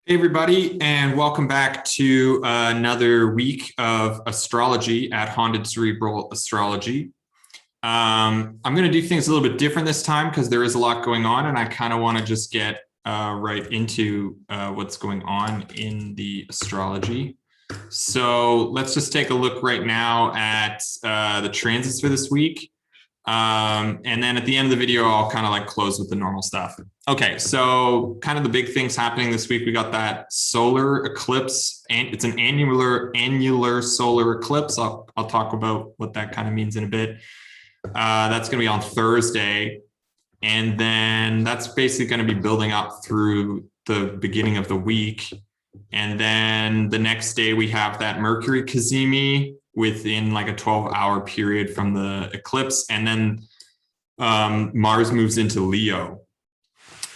Hey, everybody, and welcome back to another week of astrology at Haunted Cerebral Astrology. I'm going to do things a little bit different this time because there is a lot going on, and I kind of want to just get right into what's going on in the astrology. So let's just take a look right now at the transits for this week. And then at the end of the video, I'll kind of like close with the normal stuff. Okay, so kind of the big things happening this week. We got that solar eclipse, and it's an annular solar eclipse. I'll talk about what that kind of means in a bit. That's going to be on Thursday, and then that's basically going to be building up through the beginning of the week. And then the next day we have that Mercury Cazimi within like a 12-hour period from the eclipse. And then Mars moves into Leo.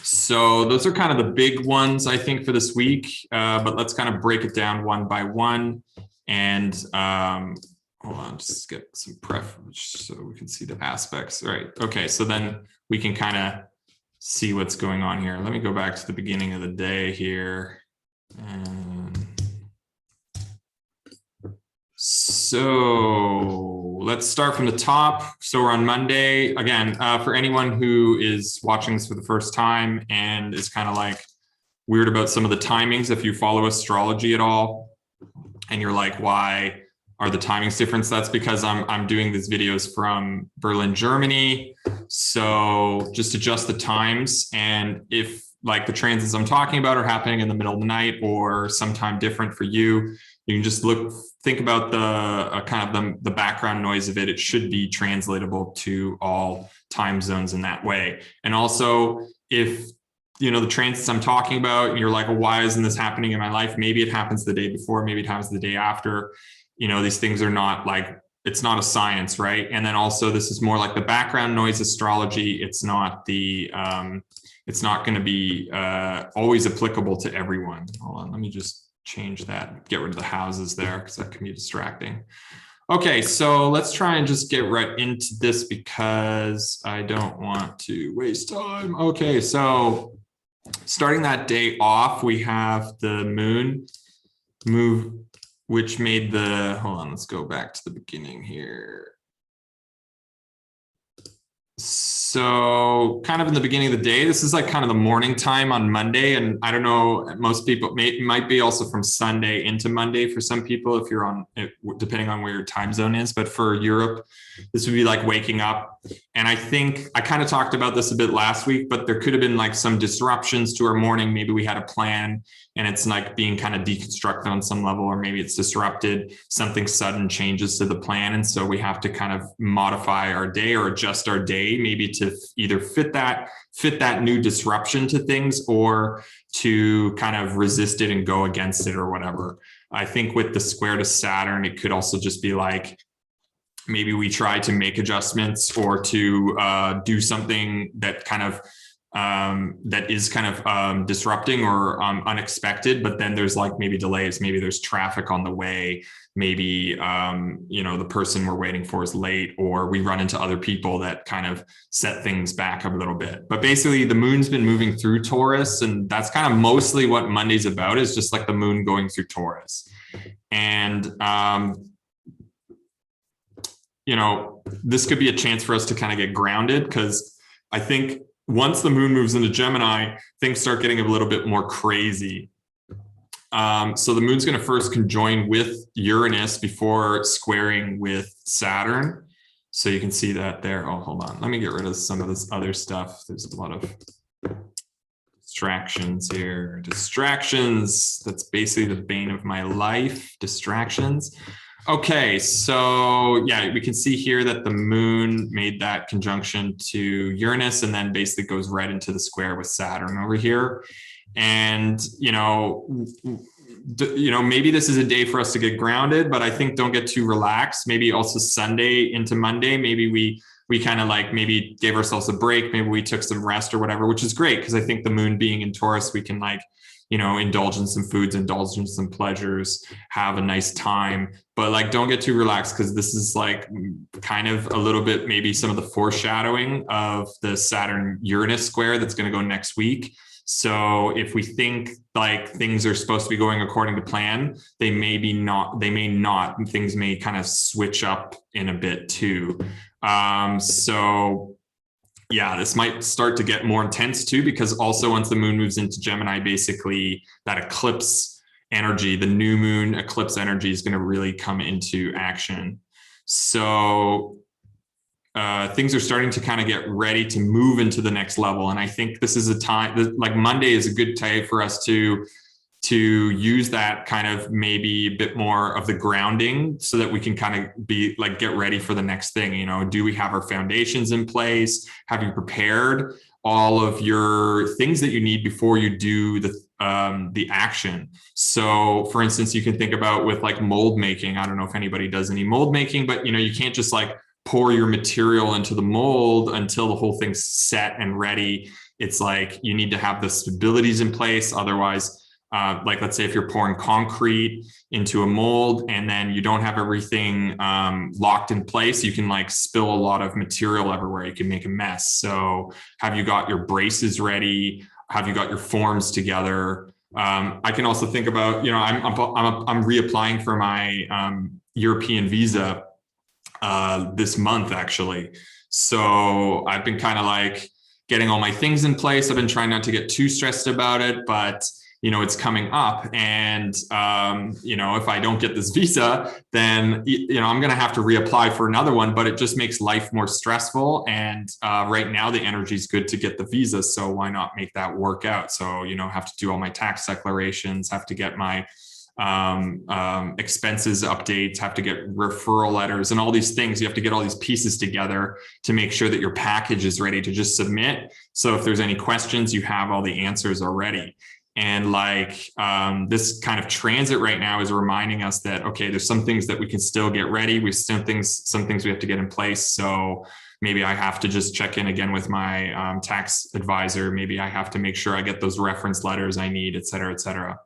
So those are kind of the big ones, I think, for this week. But let's kind of break it down one by one. And hold on, just get some preference so we can see the aspects. All right. Okay. So then we can kind of see what's going on here. Let me go back to the beginning of the day here. So let's start from the top. So we're on Monday. Again, for anyone who is watching this for the first time and is kind of like weird about some of the timings, if you follow astrology at all, and you're like, why are the timings different? That's because I'm doing these videos from Berlin, Germany. So just adjust the times. And if like the transits I'm talking about are happening in the middle of the night or sometime different for you, you can just think about the kind of the background noise of it. It should be translatable to all time zones in that way. And also, if you know the transits I'm talking about, and you're like, well, why isn't this happening in my life? Maybe it happens the day before, maybe it happens the day after. You know, these things are not like, it's not a science, right? And then also, this is more like the background noise astrology. It's not the it's not going to be always applicable to everyone. Hold on, let me just change that, get rid of the houses there because that can be distracting. Okay, so let's try and just get right into this because I don't want to waste time. Okay, so starting that day off, we have the moon move, which made the, hold on, let's go back to the beginning here. So kind of in the beginning of the day, this is like kind of the morning time on Monday. And I don't know, most people might be also from Sunday into Monday for some people, if you're on, depending on where your time zone is. But for Europe, this would be like waking up. And I think I kind of talked about this a bit last week, but there could have been like some disruptions to our morning. Maybe we had a plan and it's like being kind of deconstructed on some level, or maybe it's disrupted, something sudden changes to the plan. And so we have to kind of modify our day or adjust our day, maybe to either fit that new disruption to things, or to kind of resist it and go against it or whatever. I think with the square to Saturn, it could also just be like, maybe we try to make adjustments or to do something that kind of that is kind of disrupting or unexpected, but then there's like maybe delays, maybe there's traffic on the way, maybe you know, the person we're waiting for is late, or we run into other people that kind of set things back up a little bit. But basically the moon's been moving through Taurus, and that's kind of mostly what Monday's about, is just like the moon going through Taurus. And you know, this could be a chance for us to kind of get grounded, because I think once the moon moves into Gemini, things start getting a little bit more crazy. So the moon's going to first conjoin with Uranus before squaring with Saturn. So you can see that there. Oh, hold on. Let me get rid of some of this other stuff. There's a lot of distractions here. Distractions. That's basically the bane of my life. Distractions. Okay, so yeah, we can see here that the moon made that conjunction to Uranus and then basically goes right into the square with Saturn over here. And, you know, maybe this is a day for us to get grounded, but I think don't get too relaxed. Maybe also Sunday into Monday, maybe we kind of like maybe gave ourselves a break. Maybe we took some rest or whatever, which is great, because I think the moon being in Taurus, we can like, you know, indulge in some foods, indulge in some pleasures, have a nice time, but like, don't get too relaxed, because this is like kind of a little bit, maybe some of the foreshadowing of the Saturn Uranus square that's going to go next week. So if we think like things are supposed to be going according to plan, they may not, and things may kind of switch up in a bit too. So yeah, this might start to get more intense too, because also once the moon moves into Gemini, basically that eclipse energy, the new moon eclipse energy is going to really come into action. So things are starting to kind of get ready to move into the next level. And I think this is a time, like Monday is a good day for us to use that kind of maybe a bit more of the grounding so that we can kind of be like, get ready for the next thing. You know, do we have our foundations in place? Have you prepared all of your things that you need before you do the action? So for instance, you can think about with like mold making. I don't know if anybody does any mold making, but you know, you can't just like pour your material into the mold until the whole thing's set and ready. It's like you need to have the stabilities in place. Otherwise, like let's say if you're pouring concrete into a mold and then you don't have everything locked in place, you can like spill a lot of material everywhere. You can make a mess. So have you got your braces ready? Have you got your forms together? I can also think about, you know, I'm reapplying for my European visa this month actually. So I've been kind of like getting all my things in place. I've been trying not to get too stressed about it, but you know, it's coming up, and you know, if I don't get this visa, then you know, I'm going to have to reapply for another one. But it just makes life more stressful. And right now, the energy is good to get the visa, so why not make that work out? So you know, have to do all my tax declarations, have to get my expenses updates, have to get referral letters, and all these things. You have to get all these pieces together to make sure that your package is ready to just submit. So if there's any questions, you have all the answers already. And like this kind of transit right now is reminding us that, okay, there's some things that we can still get ready. We still some things we have to get in place. So maybe I have to just check in again with my tax advisor. Maybe I have to make sure I get those reference letters I need, et cetera, et cetera.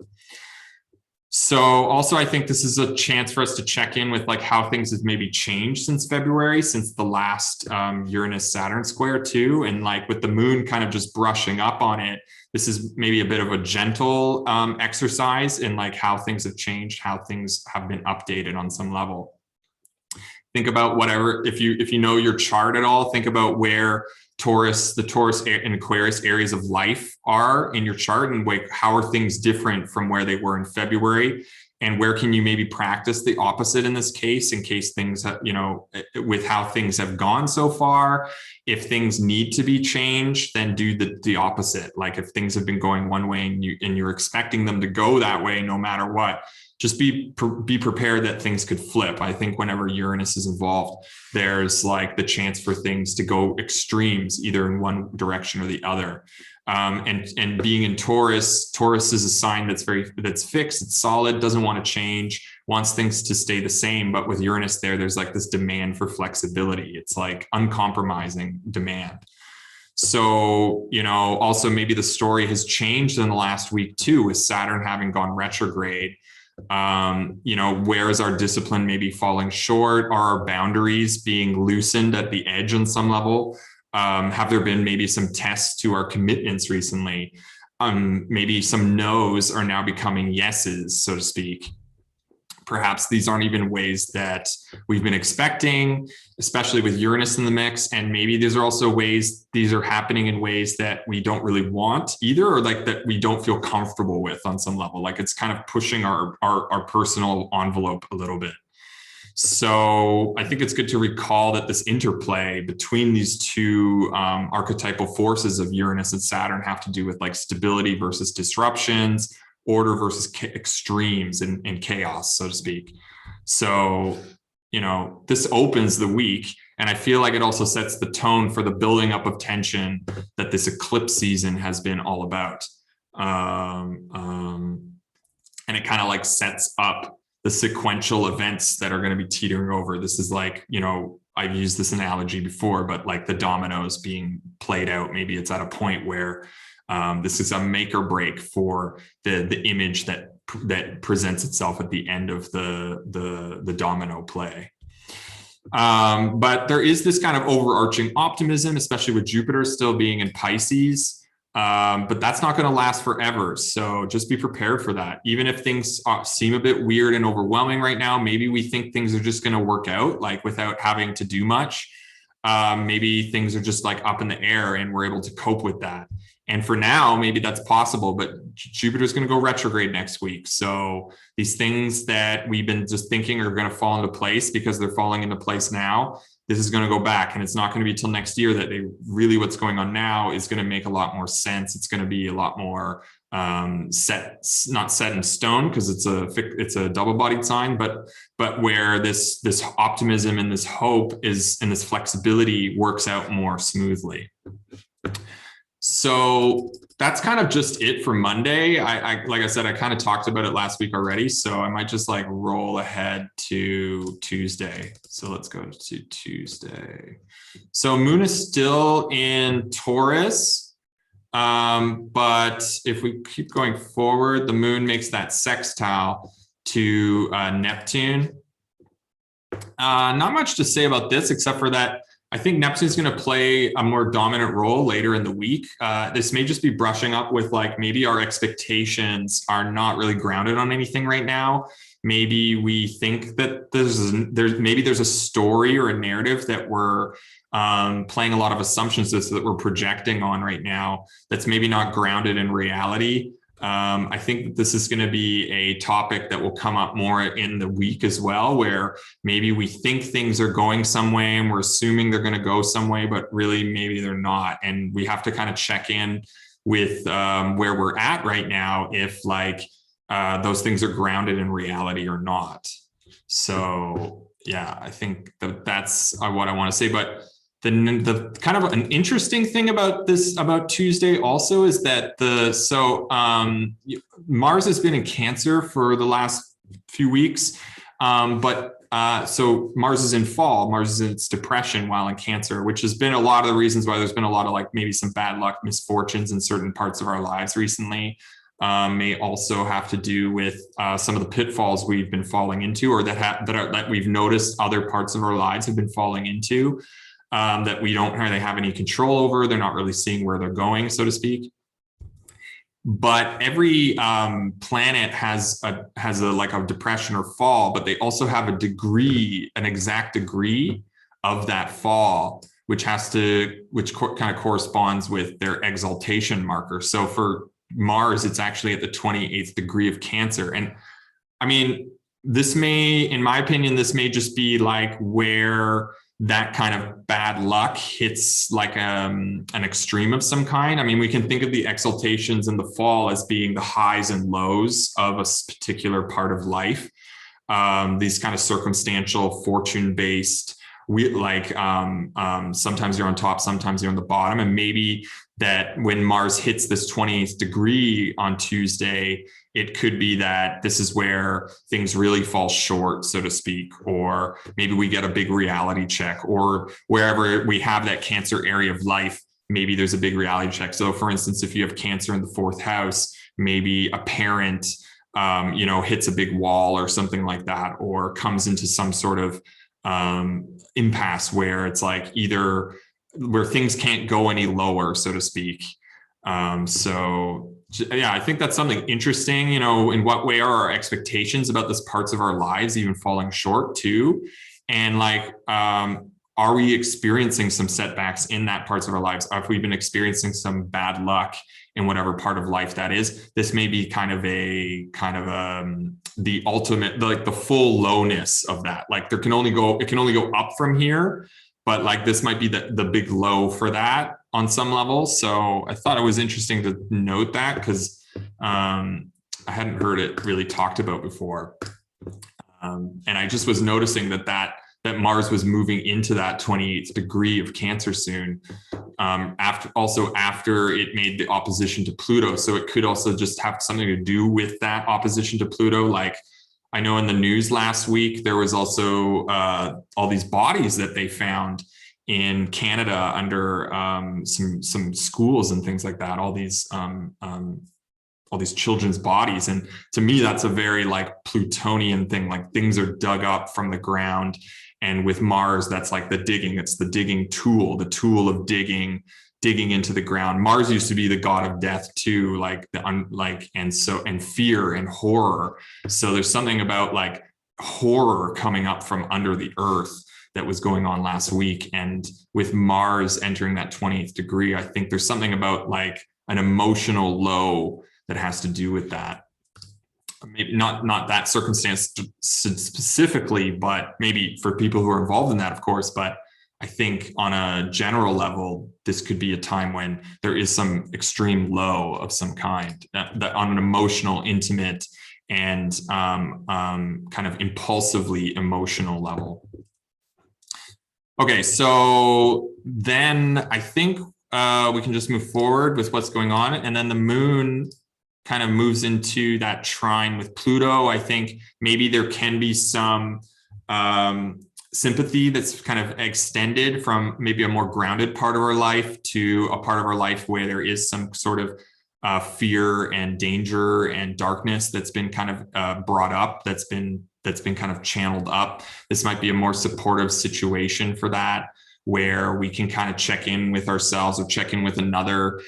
So also, I think this is a chance for us to check in with like how things have maybe changed since February, since the last Uranus-Saturn square too. And like with the moon kind of just brushing up on it, this is maybe a bit of a gentle exercise in like how things have changed, how things have been updated on some level. Think about whatever, if you know your chart at all, think about where the Taurus and Aquarius areas of life are in your chart, and like how are things different from where they were in February, and where can you maybe practice the opposite in this case, in case things have, you know, with how things have gone so far. If things need to be changed, then do the opposite. Like if things have been going one way and you're expecting them to go that way no matter what, just be prepared that things could flip. I think whenever Uranus is involved, there's like the chance for things to go extremes, either in one direction or the other. And being in Taurus is a sign that's fixed, it's solid, doesn't want to change, wants things to stay the same. But with Uranus there's like this demand for flexibility. It's like uncompromising demand. So, you know, also maybe the story has changed in the last week too, with Saturn having gone retrograde. You know, where is our discipline maybe falling short? Are our boundaries being loosened at the edge on some level? Have there been maybe some tests to our commitments recently? Maybe some no's are now becoming yeses, so to speak. Perhaps these aren't even ways that we've been expecting, especially with Uranus in the mix. And maybe these are also ways, these are happening in ways that we don't really want either, or like that we don't feel comfortable with on some level. Like it's kind of pushing our personal envelope a little bit. So I think it's good to recall that this interplay between these two archetypal forces of Uranus and Saturn have to do with like stability versus disruptions, order versus extremes and chaos, so to speak. So, you know, this opens the week, and I feel like it also sets the tone for the building up of tension that this eclipse season has been all about. And it kind of like sets up the sequential events that are going to be teetering over. This is like, you know, I've used this analogy before, but like the dominoes being played out, maybe it's at a point where this is a make or break for the image that presents itself at the end of the domino play. But there is this kind of overarching optimism, especially with Jupiter still being in Pisces. But that's not going to last forever. So just be prepared for that. Even if things seem a bit weird and overwhelming right now, maybe we think things are just going to work out, like without having to do much. Maybe things are just like up in the air and we're able to cope with that. And for now, maybe that's possible, but Jupiter's going to go retrograde next week. So these things that we've been just thinking are going to fall into place because they're falling into place now, this is going to go back. And it's not going to be till next year that really what's going on now is going to make a lot more sense. It's going to be a lot more not set in stone because it's a double-bodied sign, but where this optimism and this hope is and this flexibility works out more smoothly. So that's kind of just it for Monday. I like I said, I kind of talked about it last week already, so I might just like roll ahead to Tuesday. So let's go to Tuesday. So Moon is still in Taurus, but if we keep going forward, the Moon makes that sextile to Neptune. Not much to say about this except for that I think Neptune's going to play a more dominant role later in the week. This may just be brushing up with like maybe our expectations are not really grounded on anything right now. Maybe we think that there's a story or a narrative that we're playing a lot of assumptions that we're projecting on right now that's maybe not grounded in reality. I think that this is going to be a topic that will come up more in the week as well, where maybe we think things are going some way and we're assuming they're going to go some way, but really maybe they're not. And we have to kind of check in with where we're at right now, if like those things are grounded in reality or not. So yeah, I think that's what I want to say. But the kind of an interesting thing about Tuesday also is that Mars has been in Cancer for the last few weeks, so Mars is in fall, Mars is in its depression while in Cancer, which has been a lot of the reasons why there's been a lot of like maybe some bad luck, misfortunes in certain parts of our lives recently. May also have to do with some of the pitfalls we've been falling into, or that we've noticed other parts of our lives have been falling into. That we don't really have any control over. They're not really seeing where they're going, so to speak. But every planet has a depression or fall, but they also have an exact degree of that fall, which kind of corresponds with their exaltation marker. So for Mars, it's actually at the 28th degree of Cancer. And I mean, in my opinion, this may just be like where that kind of bad luck hits like an extreme of some kind. I mean, we can think of the exaltations in the fall as being the highs and lows of a particular part of life. These kind of circumstantial, fortune-based, sometimes you're on top, sometimes you're on the bottom. And maybe that when Mars hits this 20th degree on Tuesday, it could be that this is where things really fall short, so to speak, or maybe we get a big reality check, or wherever we have that Cancer area of life, maybe there's a big reality check. So for instance, if you have Cancer in the 4th house, maybe a parent, hits a big wall or something like that, or comes into some sort of impasse where it's like either where things can't go any lower, so to speak. Yeah, I think that's something interesting. In what way are our expectations about this parts of our lives even falling short too? And are we experiencing some setbacks in that parts of our lives? Have we been experiencing some bad luck in whatever part of life that is? This may be the ultimate, like the full lowness of that. Like it can only go up from here, but like this might be the big low for that on some level. So I thought it was interesting to note that because I hadn't heard it really talked about before. And I just was noticing that Mars was moving into that 28th degree of Cancer soon, after it made the opposition to Pluto. So it could also just have something to do with that opposition to Pluto. Like I know in the news last week, there was also all these bodies that they found in Canada under some schools and things like that, all these children's bodies. And to me, that's a very like Plutonian thing, like things are dug up from the ground. And with Mars, that's like the digging, it's the digging tool, the tool of digging digging into the ground. Mars used to be the god of death too, like and fear and horror. So there's something about like horror coming up from under the earth that was going on last week. And with Mars entering that 20th degree, I think there's something about like an emotional low that has to do with that. Maybe not that circumstance specifically, but maybe for people who are involved in that, of course. But I think on a general level, this could be a time when there is some extreme low of some kind, that on an emotional, intimate, and kind of impulsively emotional level. Okay, so then I think we can just move forward with what's going on. And then the moon kind of moves into that trine with Pluto. I think maybe there can be some sympathy that's kind of extended from maybe a more grounded part of our life to a part of our life where there is some sort of fear and danger and darkness that's been kind of brought up, that's been kind of channeled up. This might be a more supportive situation for that, where we can kind of check in with ourselves or check in with another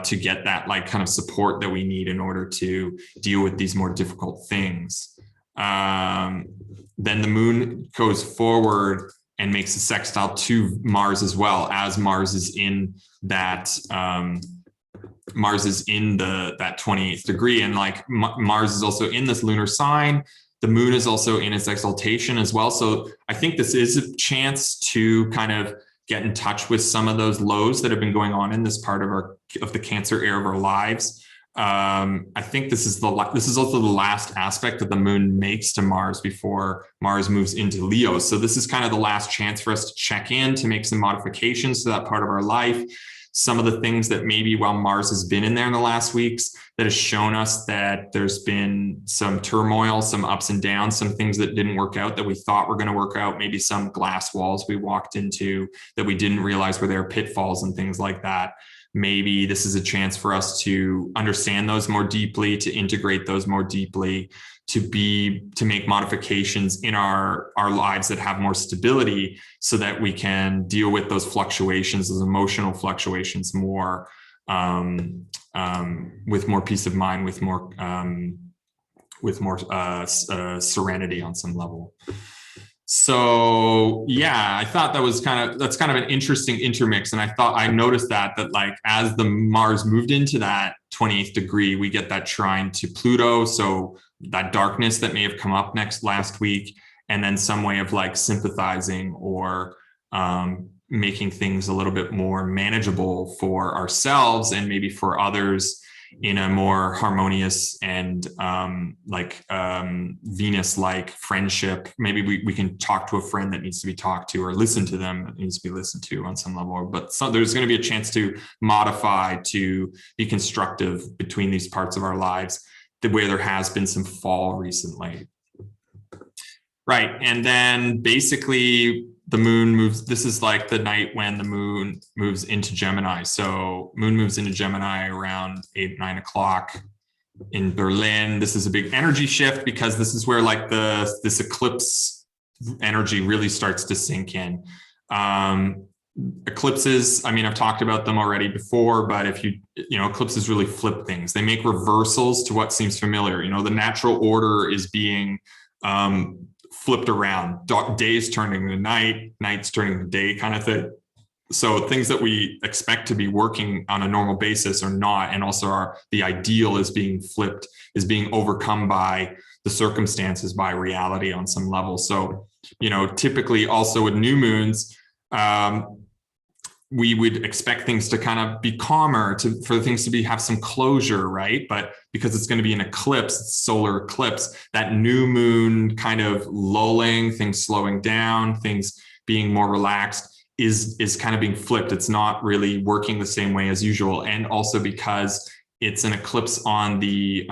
to get that like kind of support that we need in order to deal with these more difficult things. Then the moon goes forward and makes a sextile to Mars as well, as Mars is in that that 28th degree, and like Mars is also in this lunar sign. The moon is also in its exaltation as well. So I think this is a chance to kind of get in touch with some of those lows that have been going on in this part of the Cancer era of our lives. I think this is also the last aspect that the moon makes to Mars before Mars moves into Leo. So this is kind of the last chance for us to check in, to make some modifications to that part of our life. Some of the things that maybe while Mars has been in there in the last weeks that has shown us that there's been some turmoil, some ups and downs, some things that didn't work out that we thought were going to work out, maybe some glass walls we walked into that we didn't realize were there, pitfalls and things like that. Maybe this is a chance for us to understand those more deeply, to integrate those more deeply, to make modifications in our lives that have more stability, so that we can deal with those fluctuations, those emotional fluctuations more with more peace of mind, with more serenity on some level. So yeah, I thought that's kind of an interesting intermix. And I noticed that like as the Mars moved into that 28th degree, we get that trine to Pluto. So that darkness that may have come up last week, and then some way of like sympathizing or making things a little bit more manageable for ourselves and maybe for others in a more harmonious and Venus-like friendship. Maybe we can talk to a friend that needs to be talked to, or listen to them that needs to be listened to on some level. But there's going to be a chance to modify, to be constructive between these parts of our lives, where there has been some fall recently. Right. And then basically the moon moves. This is like the night when the moon moves into Gemini. So moon moves into Gemini around 8-9 o'clock in Berlin. This is a big energy shift, because this is where like this eclipse energy really starts to sink in. Eclipses, I mean, I've talked about them already before, but if eclipses really flip things. They make reversals to what seems familiar. The natural order is being flipped around, days turning to night, nights turning to day kind of thing. So things that we expect to be working on a normal basis are not, and also the ideal is being flipped, is being overcome by the circumstances, by reality on some level. So, typically also with new moons, we would expect things to kind of be calmer, for things to have some closure, right? But because it's going to be an eclipse, solar eclipse, that new moon kind of lulling, things slowing down, things being more relaxed is kind of being flipped. It's not really working the same way as usual. And also because it's an eclipse on the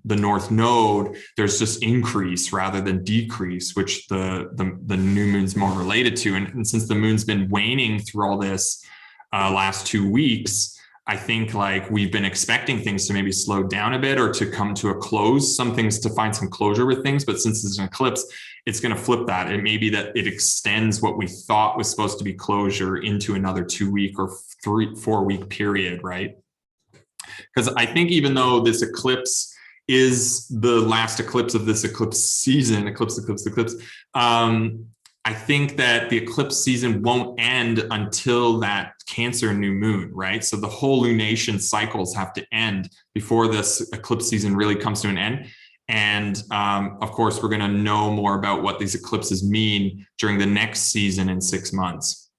North Node, there's just increase rather than decrease, which the new moon's more related to. And since the moon's been waning through all this last 2 weeks, I think like we've been expecting things to maybe slow down a bit or to come to a close, some things to find some closure with things. But since it's an eclipse, it's going to flip that. It may be that it extends what we thought was supposed to be closure into another 2-week or 4-week period, right? Because I think even though this eclipse is the last eclipse of this eclipse season, eclipse, I think that the eclipse season won't end until that Cancer new moon, right? So the whole lunation cycles have to end before this eclipse season really comes to an end. And of course, we're going to know more about what these eclipses mean during the next season in 6 months.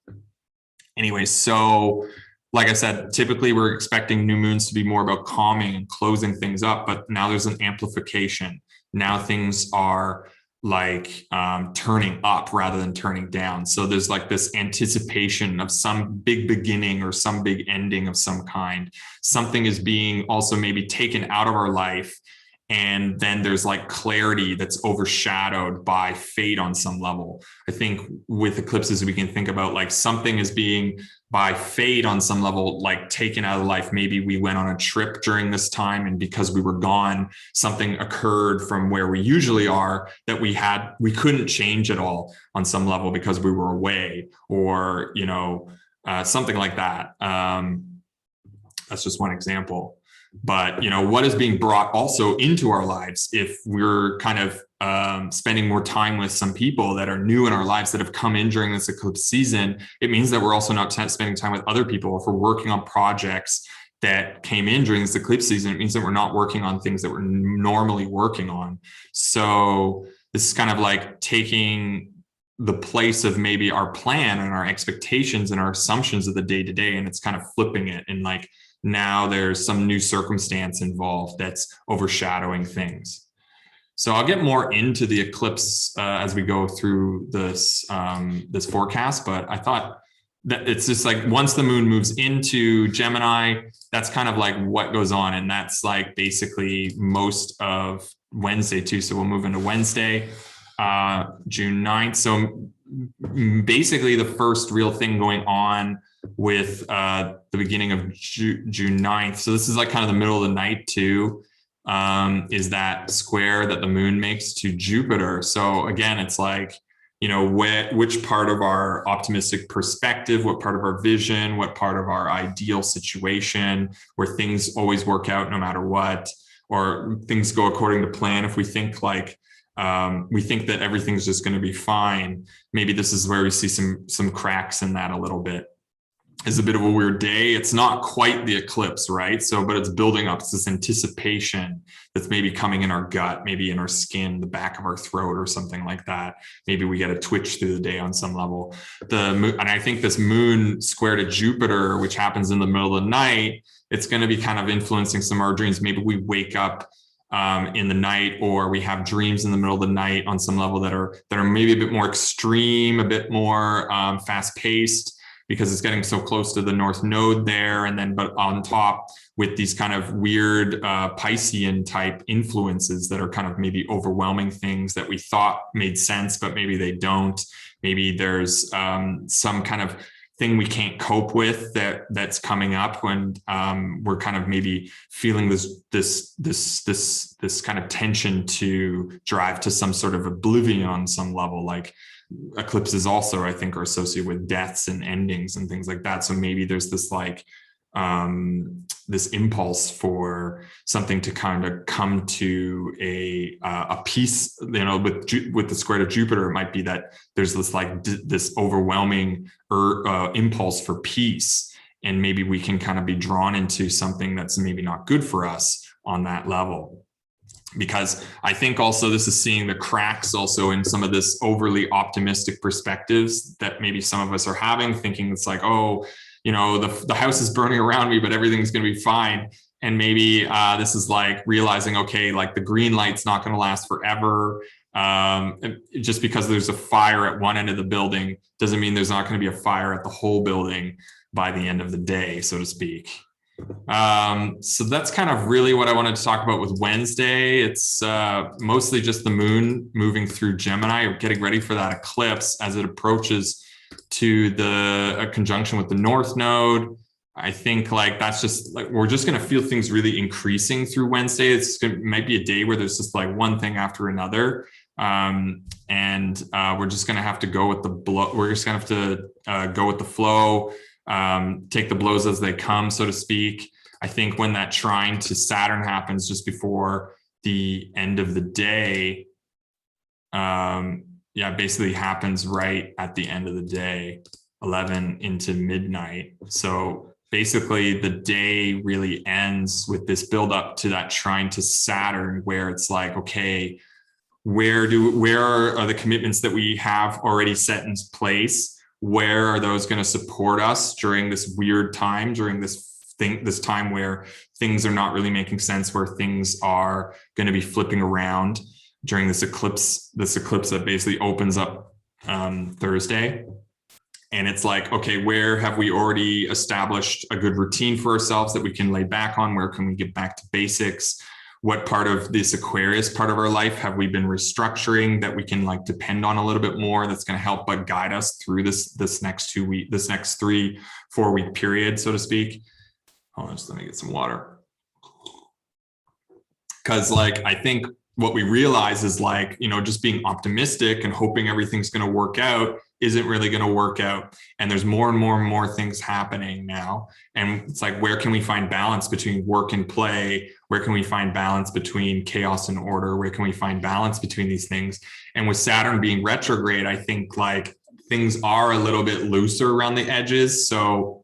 Anyway, so like I said, typically we're expecting new moons to be more about calming and closing things up, but now there's an amplification. Now things are like turning up rather than turning down. So there's like this anticipation of some big beginning or some big ending of some kind. Something is being also maybe taken out of our life. And then there's like clarity that's overshadowed by fate on some level. I think with eclipses, we can think about like something is being by fate on some level, like taken out of life. Maybe we went on a trip during this time, and because we were gone, something occurred from where we usually are that we couldn't change at all on some level because we were away, or, you know, something like that. That's just one example. But, you know, what is being brought also into our lives if we're kind of spending more time with some people that are new in our lives that have come in during this eclipse season, it means that we're also not spending time with other people. If we're working on projects that came in during this eclipse season, it means that we're not working on things that we're normally working on. So this is kind of like taking the place of maybe our plan and our expectations and our assumptions of the day to day, and it's kind of flipping it, and like now there's some new circumstance involved that's overshadowing things. So I'll get more into the eclipse as we go through this this forecast, but I thought that it's just like once the moon moves into Gemini, that's kind of like what goes on, and that's like basically most of Wednesday too. So we'll move into Wednesday, June 9th. So basically the first real thing going on with the beginning of June 9th. So this is like kind of the middle of the night too, is that square that the moon makes to Jupiter. So again, it's like, you know, which part of our optimistic perspective, what part of our vision, what part of our ideal situation where things always work out no matter what, or things go according to plan. If we think like, we think that everything's just going to be fine, maybe this is where we see some cracks in that a little bit. Is a bit of a weird day. It's not quite the eclipse, right? So, but it's building up. It's this anticipation that's maybe coming in our gut, maybe in our skin, the back of our throat or something like that. Maybe we get a twitch through the day on some level. And I think this moon square to Jupiter, which happens in the middle of the night, it's going to be kind of influencing some of our dreams. Maybe we wake up in the night, or we have dreams in the middle of the night on some level that are maybe a bit more extreme, a bit more fast paced, because it's getting so close to the North Node there. And then, but on top with these kind of weird Piscean type influences that are kind of maybe overwhelming things that we thought made sense, but maybe they don't. Maybe there's some kind of thing we can't cope with that's coming up when we're kind of maybe feeling this kind of tension to drive to some sort of oblivion on some level. Like eclipses also, I think, are associated with deaths and endings and things like that. So maybe there's this like this impulse for something to kind of come to a peace, you know, with the square to Jupiter. It might be that there's this like this overwhelming impulse for peace, and maybe we can kind of be drawn into something that's maybe not good for us on that level. Because I think also this is seeing the cracks also in some of this overly optimistic perspectives that maybe some of us are having, thinking it's like, oh, you know, the house is burning around me, but everything's going to be fine. And maybe this is like realizing, okay, like the green light's not going to last forever. Just because there's a fire at one end of the building doesn't mean there's not going to be a fire at the whole building by the end of the day, so to speak. So that's kind of really what I wanted to talk about with Wednesday. It's mostly just the moon moving through Gemini, getting ready for that eclipse as it approaches to a conjunction with the North Node. I think like that's just like we're just going to feel things really increasing through Wednesday. Might be a day where there's just like one thing after another. And we're just going to have to go with the blow. We're just going to have to go with the flow, take the blows as they come, so to speak. I think when that trine to Saturn happens just before the end of the day, basically happens right at the end of the day, 11 into midnight. So basically the day really ends with this build up to that trine to Saturn, where it's like, okay, where are the commitments that we have already set in place? Where are those going to support us during this weird time, during this time where things are not really making sense, where things are going to be flipping around during this eclipse that basically opens up Thursday. And it's like, okay, where have we already established a good routine for ourselves that we can lay back on? Where can we get back to basics? What part of this Aquarius part of our life have we been restructuring that we can like depend on a little bit more, that's going to help but guide us through this next 3-4 week period, so to speak. Hold on, just let me get some water. Because like, I think what we realize is like, just being optimistic and hoping everything's going to work out isn't really going to work out. And there's more and more and more things happening now. And it's like, where can we find balance between work and play? Where can we find balance between chaos and order? Where can we find balance between these things? And with Saturn being retrograde, I think like things are a little bit looser around the edges. So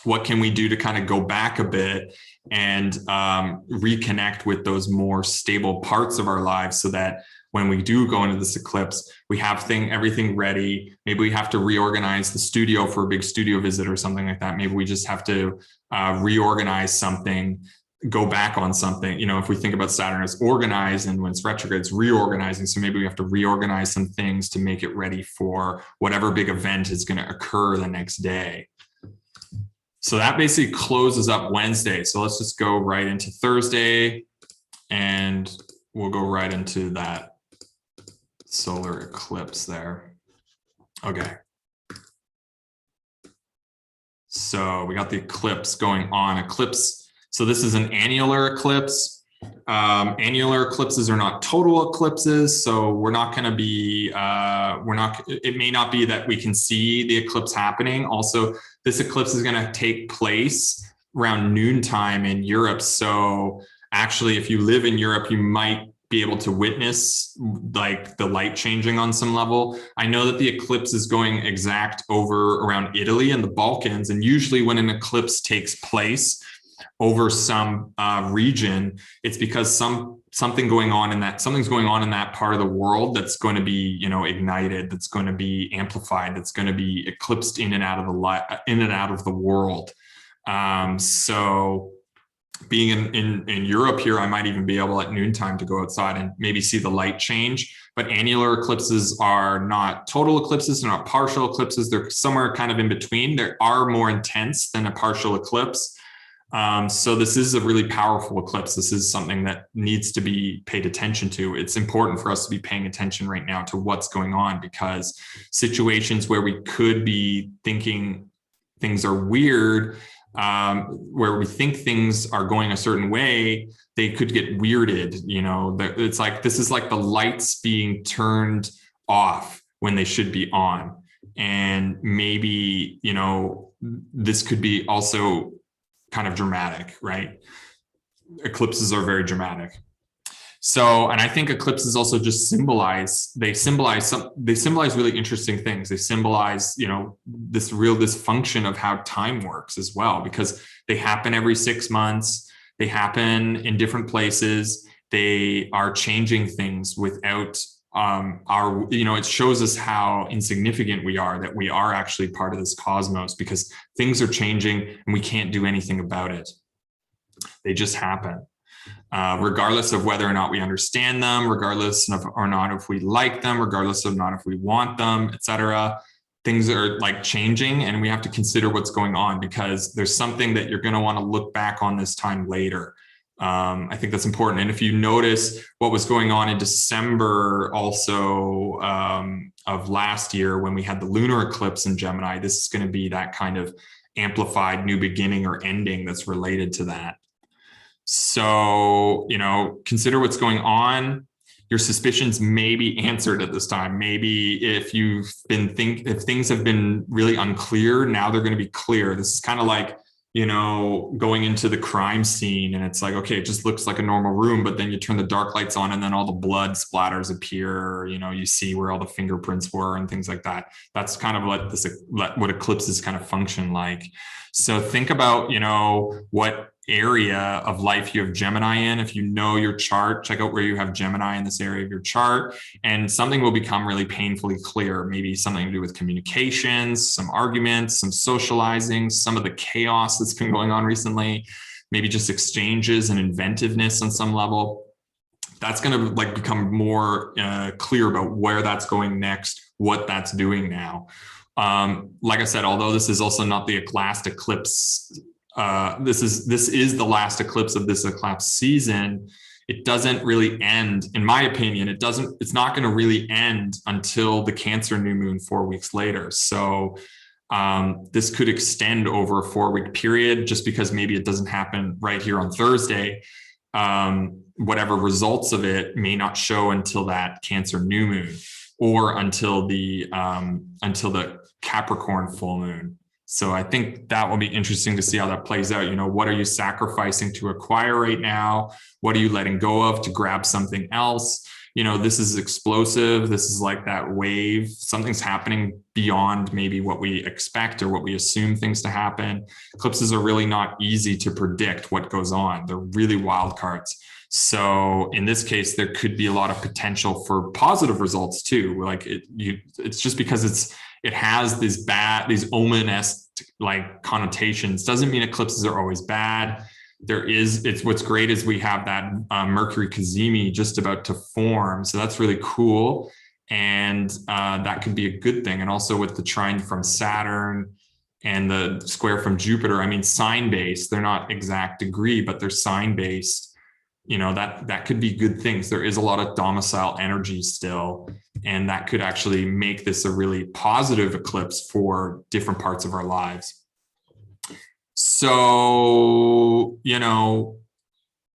what can we do to kind of go back a bit and reconnect with those more stable parts of our lives, so that when we do go into this eclipse, we have everything ready. Maybe we have to reorganize the studio for a big studio visit or something like that. Maybe we just have to reorganize something, go back on something. If we think about Saturn as organized, and when it's retrograde, it's reorganizing. So maybe we have to reorganize some things to make it ready for whatever big event is going to occur the next day. So that basically closes up Wednesday. So let's just go right into Thursday, and we'll go right into that solar eclipse there. Okay. So we got the eclipse going on. Eclipse. So this is an annular eclipse. Annular eclipses are not total eclipses. So we're not going to be, it may not be that we can see the eclipse happening. Also, this eclipse is going to take place around noontime in Europe. So actually, if you live in Europe, you might be able to witness like the light changing on some level. I know that the eclipse is going exact over around Italy and the Balkans. And usually when an eclipse takes place over some region, it's because something's going on in that part of the world that's going to be, ignited, that's going to be amplified, that's going to be eclipsed in and out of the world. So being in Europe here, I might even be able at noontime to go outside and maybe see the light change. But annular eclipses are not total eclipses, they're not partial eclipses. They're somewhere kind of in between. They are more intense than a partial eclipse. So this is a really powerful eclipse. This is something that needs to be paid attention to. It's important for us to be paying attention right now to what's going on, because situations where we could be thinking things are weird, where we think things are going a certain way, they could get weirded. It's like, this is like the lights being turned off when they should be on. And maybe, this could be also kind of dramatic, right? Eclipses are very dramatic. So, and I think eclipses also just symbolize really interesting things. They symbolize, this function of how time works as well, because they happen every 6 months. They happen in different places. They are changing things without it shows us how insignificant we are, that we are actually part of this cosmos, because things are changing and we can't do anything about it. They just happen. Regardless of whether or not we understand them, regardless of or not if we like them, regardless of not if we want them, etc. Things are like changing, and we have to consider what's going on, because there's something that you're going to want to look back on this time later. I think that's important. And if you notice what was going on in December also of last year, when we had the lunar eclipse in Gemini, this is going to be that kind of amplified new beginning or ending that's related to that. So, consider what's going on. Your suspicions may be answered at this time. Maybe if if things have been really unclear, now they're going to be clear. This is kind of like, going into the crime scene and it's like, okay, it just looks like a normal room, but then you turn the dark lights on and then all the blood splatters appear, you see where all the fingerprints were and things like that. That's kind of what eclipses kind of function like. So think about, what area of life you have Gemini in. If you know your chart, check out where you have Gemini in this area of your chart, and something will become really painfully clear. Maybe something to do with communications, some arguments, some socializing, some of the chaos that's been going on recently, maybe just exchanges and inventiveness on some level. That's going to become more clear about where that's going next, what that's doing now. Like I said, although this is also not the last eclipse, this is the last eclipse of this eclipse season. It doesn't really end, in my opinion. It's not going to really end until the Cancer new moon 4 weeks later. So this could extend over a 4-week period, just because maybe it doesn't happen right here on Thursday. Whatever results of it may not show until that Cancer new moon, or until the Capricorn full moon. So I think that will be interesting to see how that plays out. What are you sacrificing to acquire right now? What are you letting go of to grab something else? This is explosive. This is like that wave. Something's happening beyond maybe what we expect or what we assume things to happen. Eclipses are really not easy to predict what goes on. They're really wild cards. So in this case, there could be a lot of potential for positive results too. It's just because it has these ominous connotations. Doesn't mean eclipses are always bad. What's great is we have that Mercury Cazimi just about to form. So that's really cool. And that could be a good thing. And also with the trine from Saturn and the square from Jupiter, sign-based, they're not exact degree, but they're sign-based. That could be good things. There is a lot of domicile energy still, and that could actually make this a really positive eclipse for different parts of our lives. So,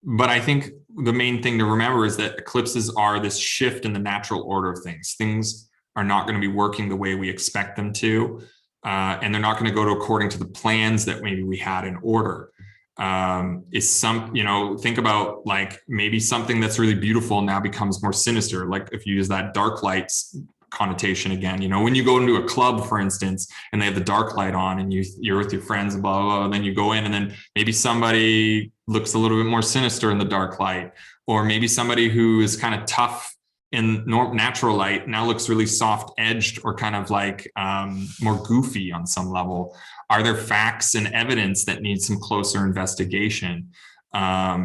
but I think the main thing to remember is that eclipses are this shift in the natural order of things. Things are not going to be working the way we expect them to, and they're not going to go according to the plans that maybe we had in order. Think about maybe something that's really beautiful now becomes more sinister. Like if you use that dark lights connotation again, when you go into a club, for instance, and they have the dark light on and you're with your friends and blah, blah, blah, and then you go in and then maybe somebody looks a little bit more sinister in the dark light, or maybe somebody who is kind of tough in natural light now looks really soft edged or kind of more goofy on some level. Are there facts and evidence that need some closer investigation? A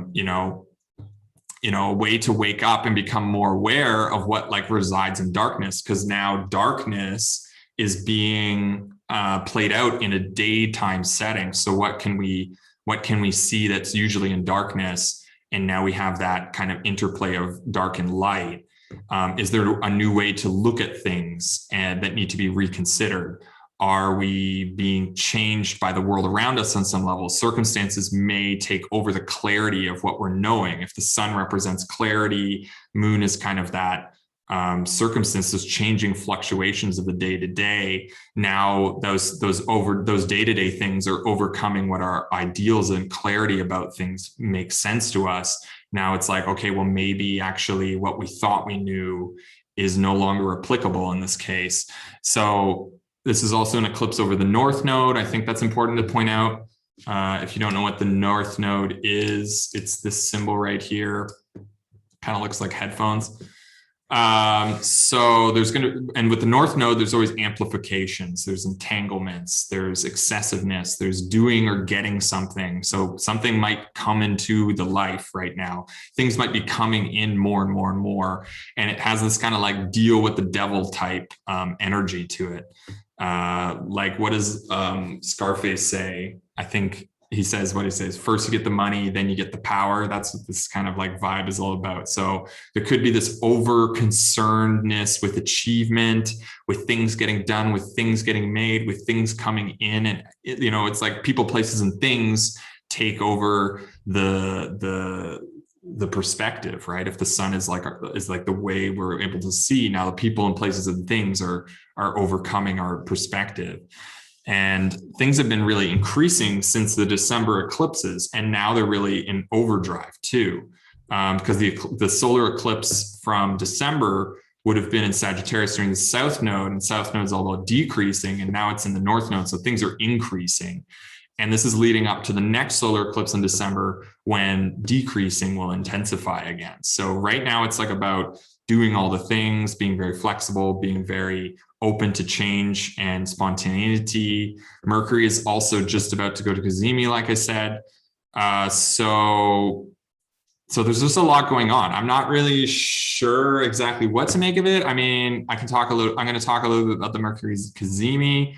way to wake up and become more aware of what resides in darkness, because now darkness is being played out in a daytime setting. So what can we see that's usually in darkness? And now we have that kind of interplay of dark and light. Is there a new way to look at things and that need to be reconsidered? Are we being changed by the world around us on some level? Circumstances may take over the clarity of what we're knowing. If the sun represents clarity, moon is kind of that circumstances, changing fluctuations of the day to day. Now those day-to-day things are overcoming what our ideals and clarity about things make sense to us. Now it's okay, well, maybe actually what we thought we knew is no longer applicable in this case. So this is also an eclipse over the North Node. I think that's important to point out. If you don't know what the North Node is, it's this symbol right here. Kind of looks like headphones. So and with the North Node, there's always amplifications, there's entanglements, there's excessiveness, there's doing or getting something. So something might come into the life right now. Things might be coming in more and more and more. And it has this kind of deal with the devil type energy to it. What does Scarface say? I think he says what he says, first you get the money, then you get the power. That's what this kind of like vibe is all about. So there could be this over concernedness with achievement, with things getting done, with things getting made, with things coming in. And, you know, it's like people, places, and things take over the perspective, right? If the sun is like the way we're able to see, now the people and places and things are overcoming our perspective. And things have been really increasing since the December eclipses, and now they're really in overdrive too, because the solar eclipse from December would have been in Sagittarius during the South Node, and South Node is all about decreasing, and now it's in the North Node, so things are increasing. And this is leading up to the next solar eclipse in December, when decreasing will intensify again. So right now it's like about doing all the things, being very flexible, being very open to change and spontaneity. Mercury is also just about to go to Cazimi, like I said. So there's just a lot going on. I'm not really sure exactly what to make of it. I mean, I'm going to talk a little bit about the Mercury's Cazimi,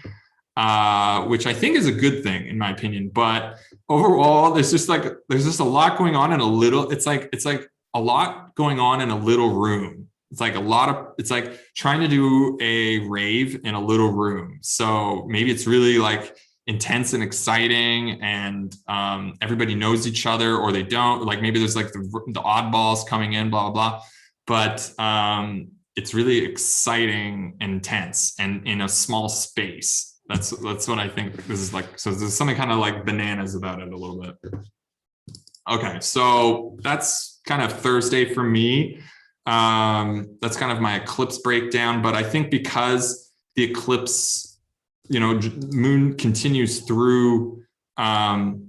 which I think is a good thing in my opinion. But overall, there's just a lot going on in a little. It's like a lot going on in a little room. It's like trying to do a rave in a little room. So maybe it's really like intense and exciting, and everybody knows each other, or they don't. Like maybe there's like the oddballs coming in, blah, blah, blah. But it's really exciting and intense, and in a small space. That's what I think this is like. So there's something kind of like bananas about it a little bit. Okay, so that's kind of Thursday for me. That's kind of my eclipse breakdown. But I think because the eclipse, you know, moon continues through, the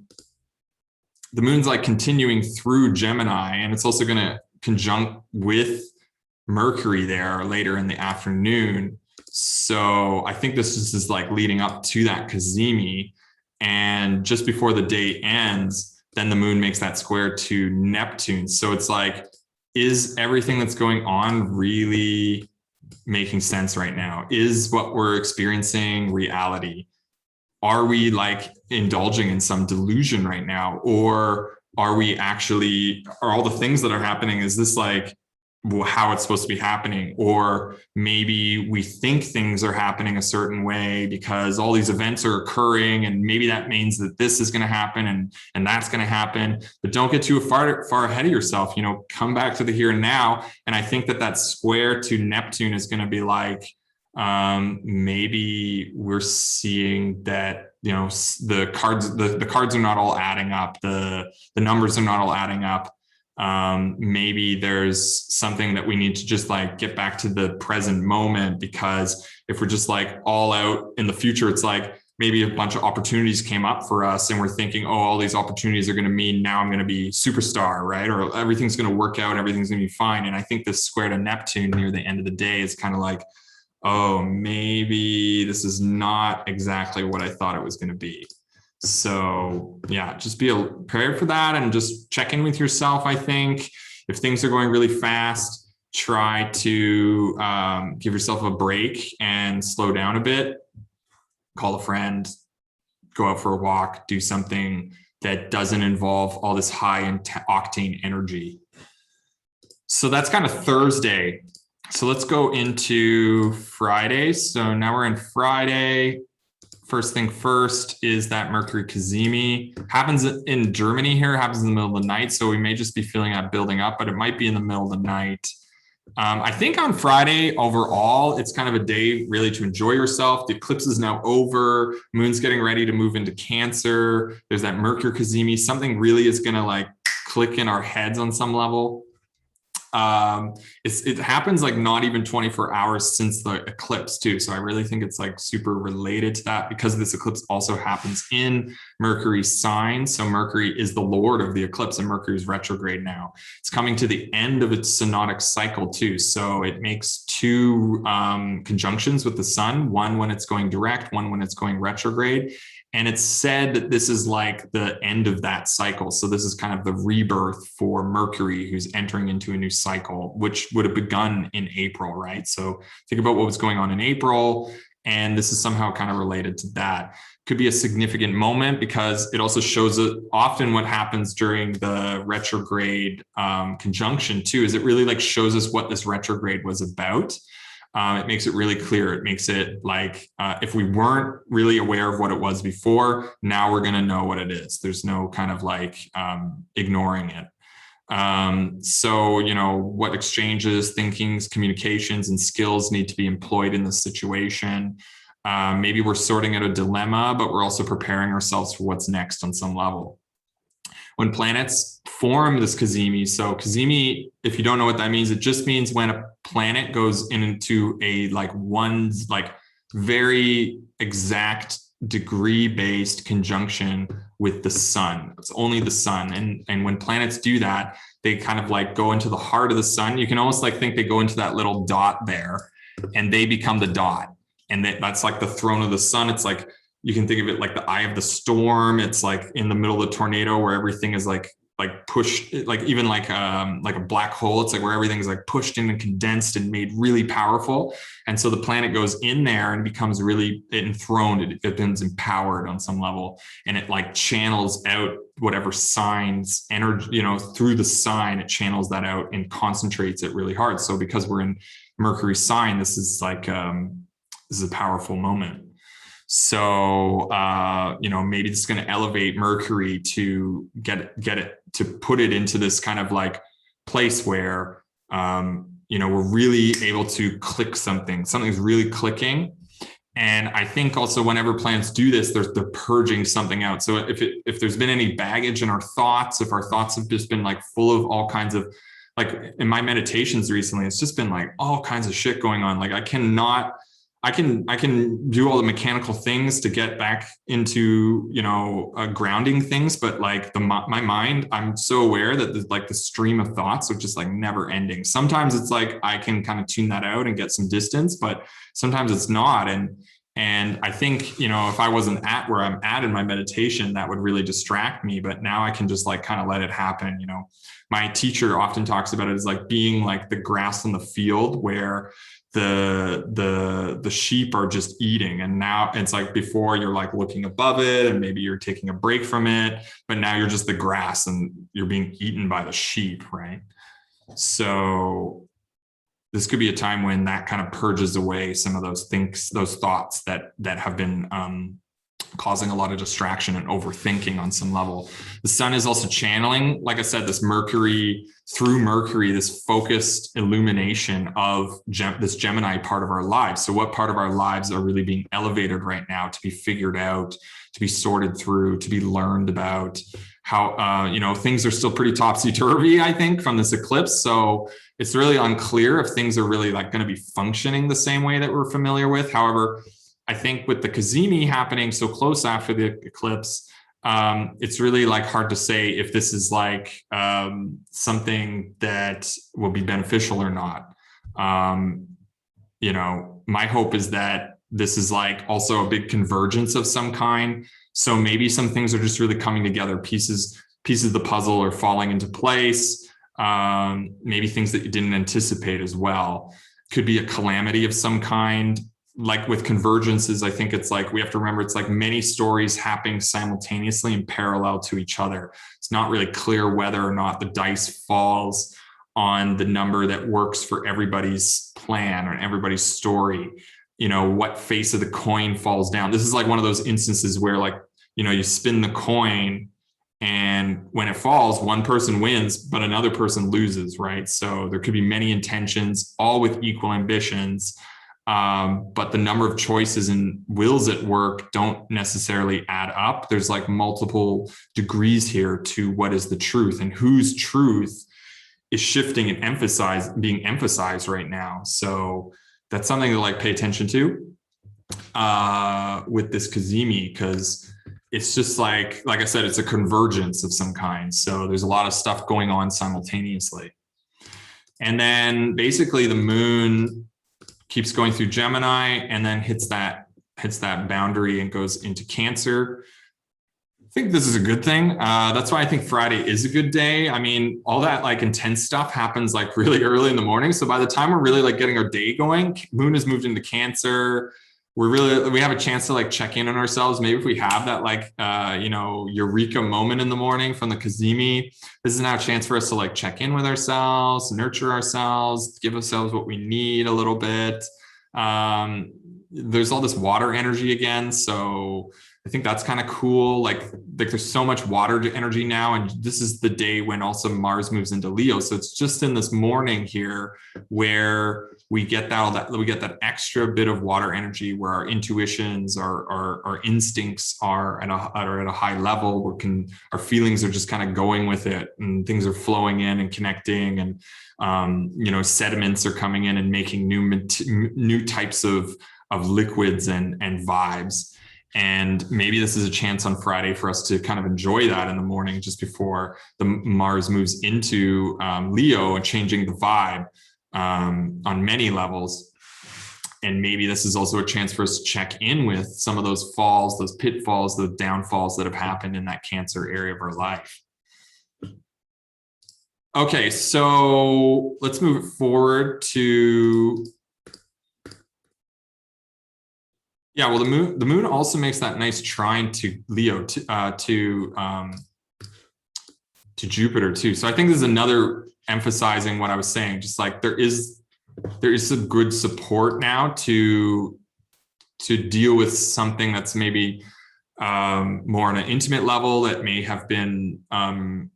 moon's like continuing through Gemini, and it's also going to conjunct with Mercury there later in the afternoon. So I think this is like leading up to that Cazimi, and just before the day ends, then the moon makes that square to Neptune. So it's like, is everything that's going on really making sense right now? Is what we're experiencing reality? Are we like indulging in some delusion right now? Or are all the things that are happening, is this like how it's supposed to be happening? Or maybe we think things are happening a certain way because all these events are occurring, and maybe that means that this is going to happen and that's going to happen. But don't get too far ahead of yourself. You know, come back to the here and now. And I think that square to Neptune is going to be like, maybe we're seeing that, you know, the cards are not all adding up, the numbers are not all adding up. Maybe there's something that we need to just like get back to the present moment, because if we're just like all out in the future, it's like maybe a bunch of opportunities came up for us and we're thinking, oh, all these opportunities are going to mean now I'm going to be superstar, right? Or everything's going to work out, everything's going to be fine. And I think this square to Neptune near the end of the day is kind of like, oh, maybe this is not exactly what I thought it was going to be. So yeah, just be prepared for that, and just check in with yourself. I think if things are going really fast, try to give yourself a break and slow down a bit. Call a friend, go out for a walk, do something that doesn't involve all this high octane energy. So that's kind of Thursday. So let's go into Friday. So now we're in Friday. First thing first is that Mercury Cazimi happens in Germany here, happens in the middle of the night. So we may just be feeling that building up, but it might be in the middle of the night. I think on Friday overall, it's kind of a day really to enjoy yourself. The eclipse is now over. Moon's getting ready to move into Cancer. There's that Mercury Cazimi. Something really is going to like click in our heads on some level. It happens like not even 24 hours since the eclipse too. So I really think it's like super related to that, because this eclipse also happens in Mercury's sign. So Mercury is the lord of the eclipse, and Mercury is retrograde now. It's coming to the end of its synodic cycle too. So it makes two conjunctions with the sun, one when it's going direct, one when it's going retrograde. And it's said that this is like the end of that cycle. So this is kind of the rebirth for Mercury, who's entering into a new cycle, which would have begun in April, right? So think about what was going on in April. And this is somehow kind of related to that. Could be a significant moment because it also shows often what happens during the retrograde conjunction too, is it really like shows us what this retrograde was about. It makes it really clear. It makes it like if we weren't really aware of what it was before, now we're going to know what it is. There's no kind of like ignoring it. So, you know, what exchanges, thinkings, communications, and skills need to be employed in this situation. Maybe we're sorting out a dilemma, but we're also preparing ourselves for what's next on some level. When planets form this Cazimi, so Cazimi, if you don't know what that means, it just means when a planet goes into a like very exact degree-based conjunction with the sun. It's only the sun. And when planets do that, they kind of like go into the heart of the sun. You can almost like think they go into that little dot there and they become the dot. And that's like the throne of the sun. It's like, you can think of it like the eye of the storm. It's like in the middle of the tornado where everything is like pushed, like even like a black hole. It's like where everything is like pushed in and condensed and made really powerful. And so the planet goes in there and becomes really enthroned. It becomes empowered on some level, and it like channels out whatever signs, energy, you know, through the sign, it channels that out and concentrates it really hard. So because we're in Mercury sign, this is like, this is a powerful moment. So, you know, maybe it's going to elevate Mercury to get it, to put it into this kind of like place where, you know, we're really able to click something's really clicking. And I think also whenever planets do this, they're purging something out. So if there's been any baggage in our thoughts, if our thoughts have just been like full of all kinds of, like in my meditations recently, it's just been like all kinds of shit going on. Like I can do all the mechanical things to get back into, you know, grounding things, but like my mind, I'm so aware that the stream of thoughts are just like never ending. Sometimes it's like I can kind of tune that out and get some distance, but sometimes it's not. And I think, you know, if I wasn't at where I'm at in my meditation, that would really distract me. But now I can just like kind of let it happen. You know, my teacher often talks about it as like being like the grass in the field where the sheep are just eating, and now it's like before you're like looking above it and maybe you're taking a break from it, but now you're just the grass and you're being eaten by the sheep, right? So this could be a time when that kind of purges away some of those thoughts that have been causing a lot of distraction and overthinking on some level. The sun is also channeling, like I said, this Mercury, this focused illumination of this Gemini part of our lives. So what part of our lives are really being elevated right now to be figured out, to be sorted through, to be learned about? How, you know, things are still pretty topsy-turvy, I think, from this eclipse. So it's really unclear if things are really like going to be functioning the same way that we're familiar with. However, I think with the Cazimi happening so close after the eclipse, it's really like hard to say if this is like something that will be beneficial or not. You know, my hope is that this is like also a big convergence of some kind. So maybe some things are just really coming together. Pieces of the puzzle are falling into place. Maybe things that you didn't anticipate as well. Could be a calamity of some kind. Like with convergences, I think it's like we have to remember it's like many stories happening simultaneously and parallel to each other. It's not really clear whether or not the dice falls on the number that works for everybody's plan or everybody's story. You know, what face of the coin falls down. This is like one of those instances where, like, you know, you spin the coin and when it falls, one person wins, but another person loses, right? So there could be many intentions, all with equal ambitions. But the number of choices and wills at work don't necessarily add up. There's like multiple degrees here to what is the truth and whose truth is shifting and being emphasized right now. So that's something to like pay attention to with this Cazimi, because it's just like I said, it's a convergence of some kind. So there's a lot of stuff going on simultaneously. And then basically the moon keeps going through Gemini and then hits that boundary and goes into Cancer. I think this is a good thing. That's why I think Friday is a good day. I mean, all that like intense stuff happens like really early in the morning. So by the time we're really like getting our day going, moon has moved into Cancer. we have a chance to like check in on ourselves. Maybe if we have that like eureka moment in the morning from the Cazimi, this is now a chance for us to like check in with ourselves, nurture ourselves, give ourselves what we need a little bit. There's all this water energy again, so I think that's kind of cool. Like there's so much water energy now, and this is the day when also Mars moves into Leo. So it's just in this morning here where we get that extra bit of water energy, where our intuitions, our instincts are at a high level. Our feelings are just kind of going with it, and things are flowing in and connecting, and sediments are coming in and making new types of liquids and vibes. And maybe this is a chance on Friday for us to kind of enjoy that in the morning, just before the Mars moves into Leo and changing the vibe on many levels. And maybe this is also a chance for us to check in with some of those falls, those pitfalls, those downfalls that have happened in that Cancer area of our life. Okay, so let's move it forward to, yeah, well, the moon also makes that nice trine to Leo, to Jupiter too. So I think this is another emphasizing what I was saying, just like there is some good support now to deal with something that's maybe more on an intimate level, that may have been kind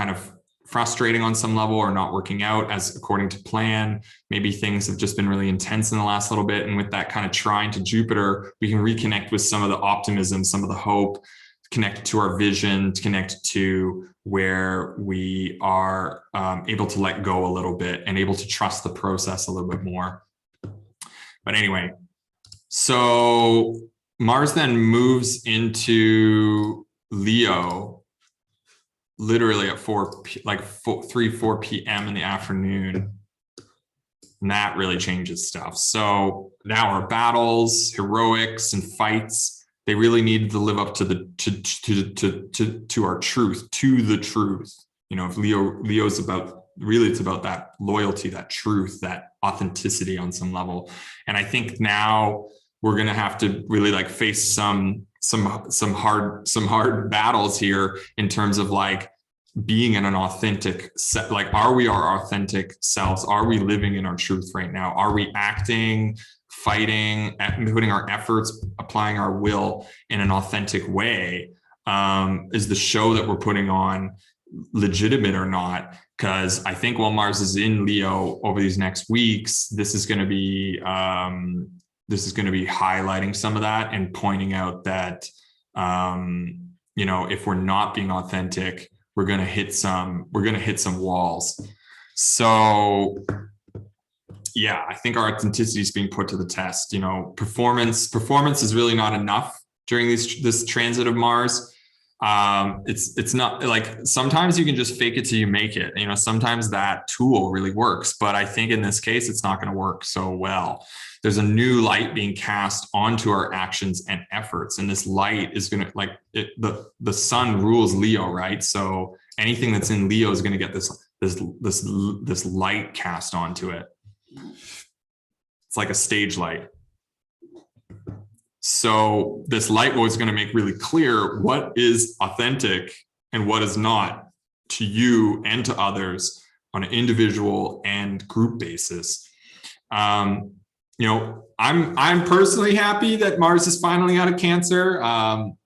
of frustrating on some level, or not working out as according to plan. Maybe things have just been really intense in the last little bit. And with that kind of trine to Jupiter, we can reconnect with some of the optimism, some of the hope, connect to our vision, connect to where we are able to let go a little bit and able to trust the process a little bit more. But anyway, so Mars then moves into Leo literally at 4 p.m. in the afternoon. And that really changes stuff. So now our battles, heroics, and fights, they really needed to live up to our truth, to the truth. If Leo's about, really it's about that loyalty, that truth, that authenticity on some level. And I think now we're going to have to really like face some hard battles here in terms of like being in an authentic set. Like, are we our authentic selves? Are we living in our truth right now? Are we acting, fighting, putting our efforts, applying our will in an authentic way? Is the show that we're putting on legitimate or not? Because I think while Mars is in Leo over these next weeks, this is going to be highlighting some of that and pointing out that if we're not being authentic, we're going to hit some walls. So yeah, I think our authenticity is being put to the test. Performance is really not enough during this transit of Mars. It's not like, sometimes you can just fake it till you make it. Sometimes that tool really works, but I think in this case, it's not going to work so well. There's a new light being cast onto our actions and efforts. And this light is going to, like, the sun rules Leo, right? So anything that's in Leo is going to get this light cast onto it. It's like a stage light. So this light was going to make really clear what is authentic and what is not, to you and to others, on an individual and group basis. I'm personally happy that Mars is finally out of Cancer.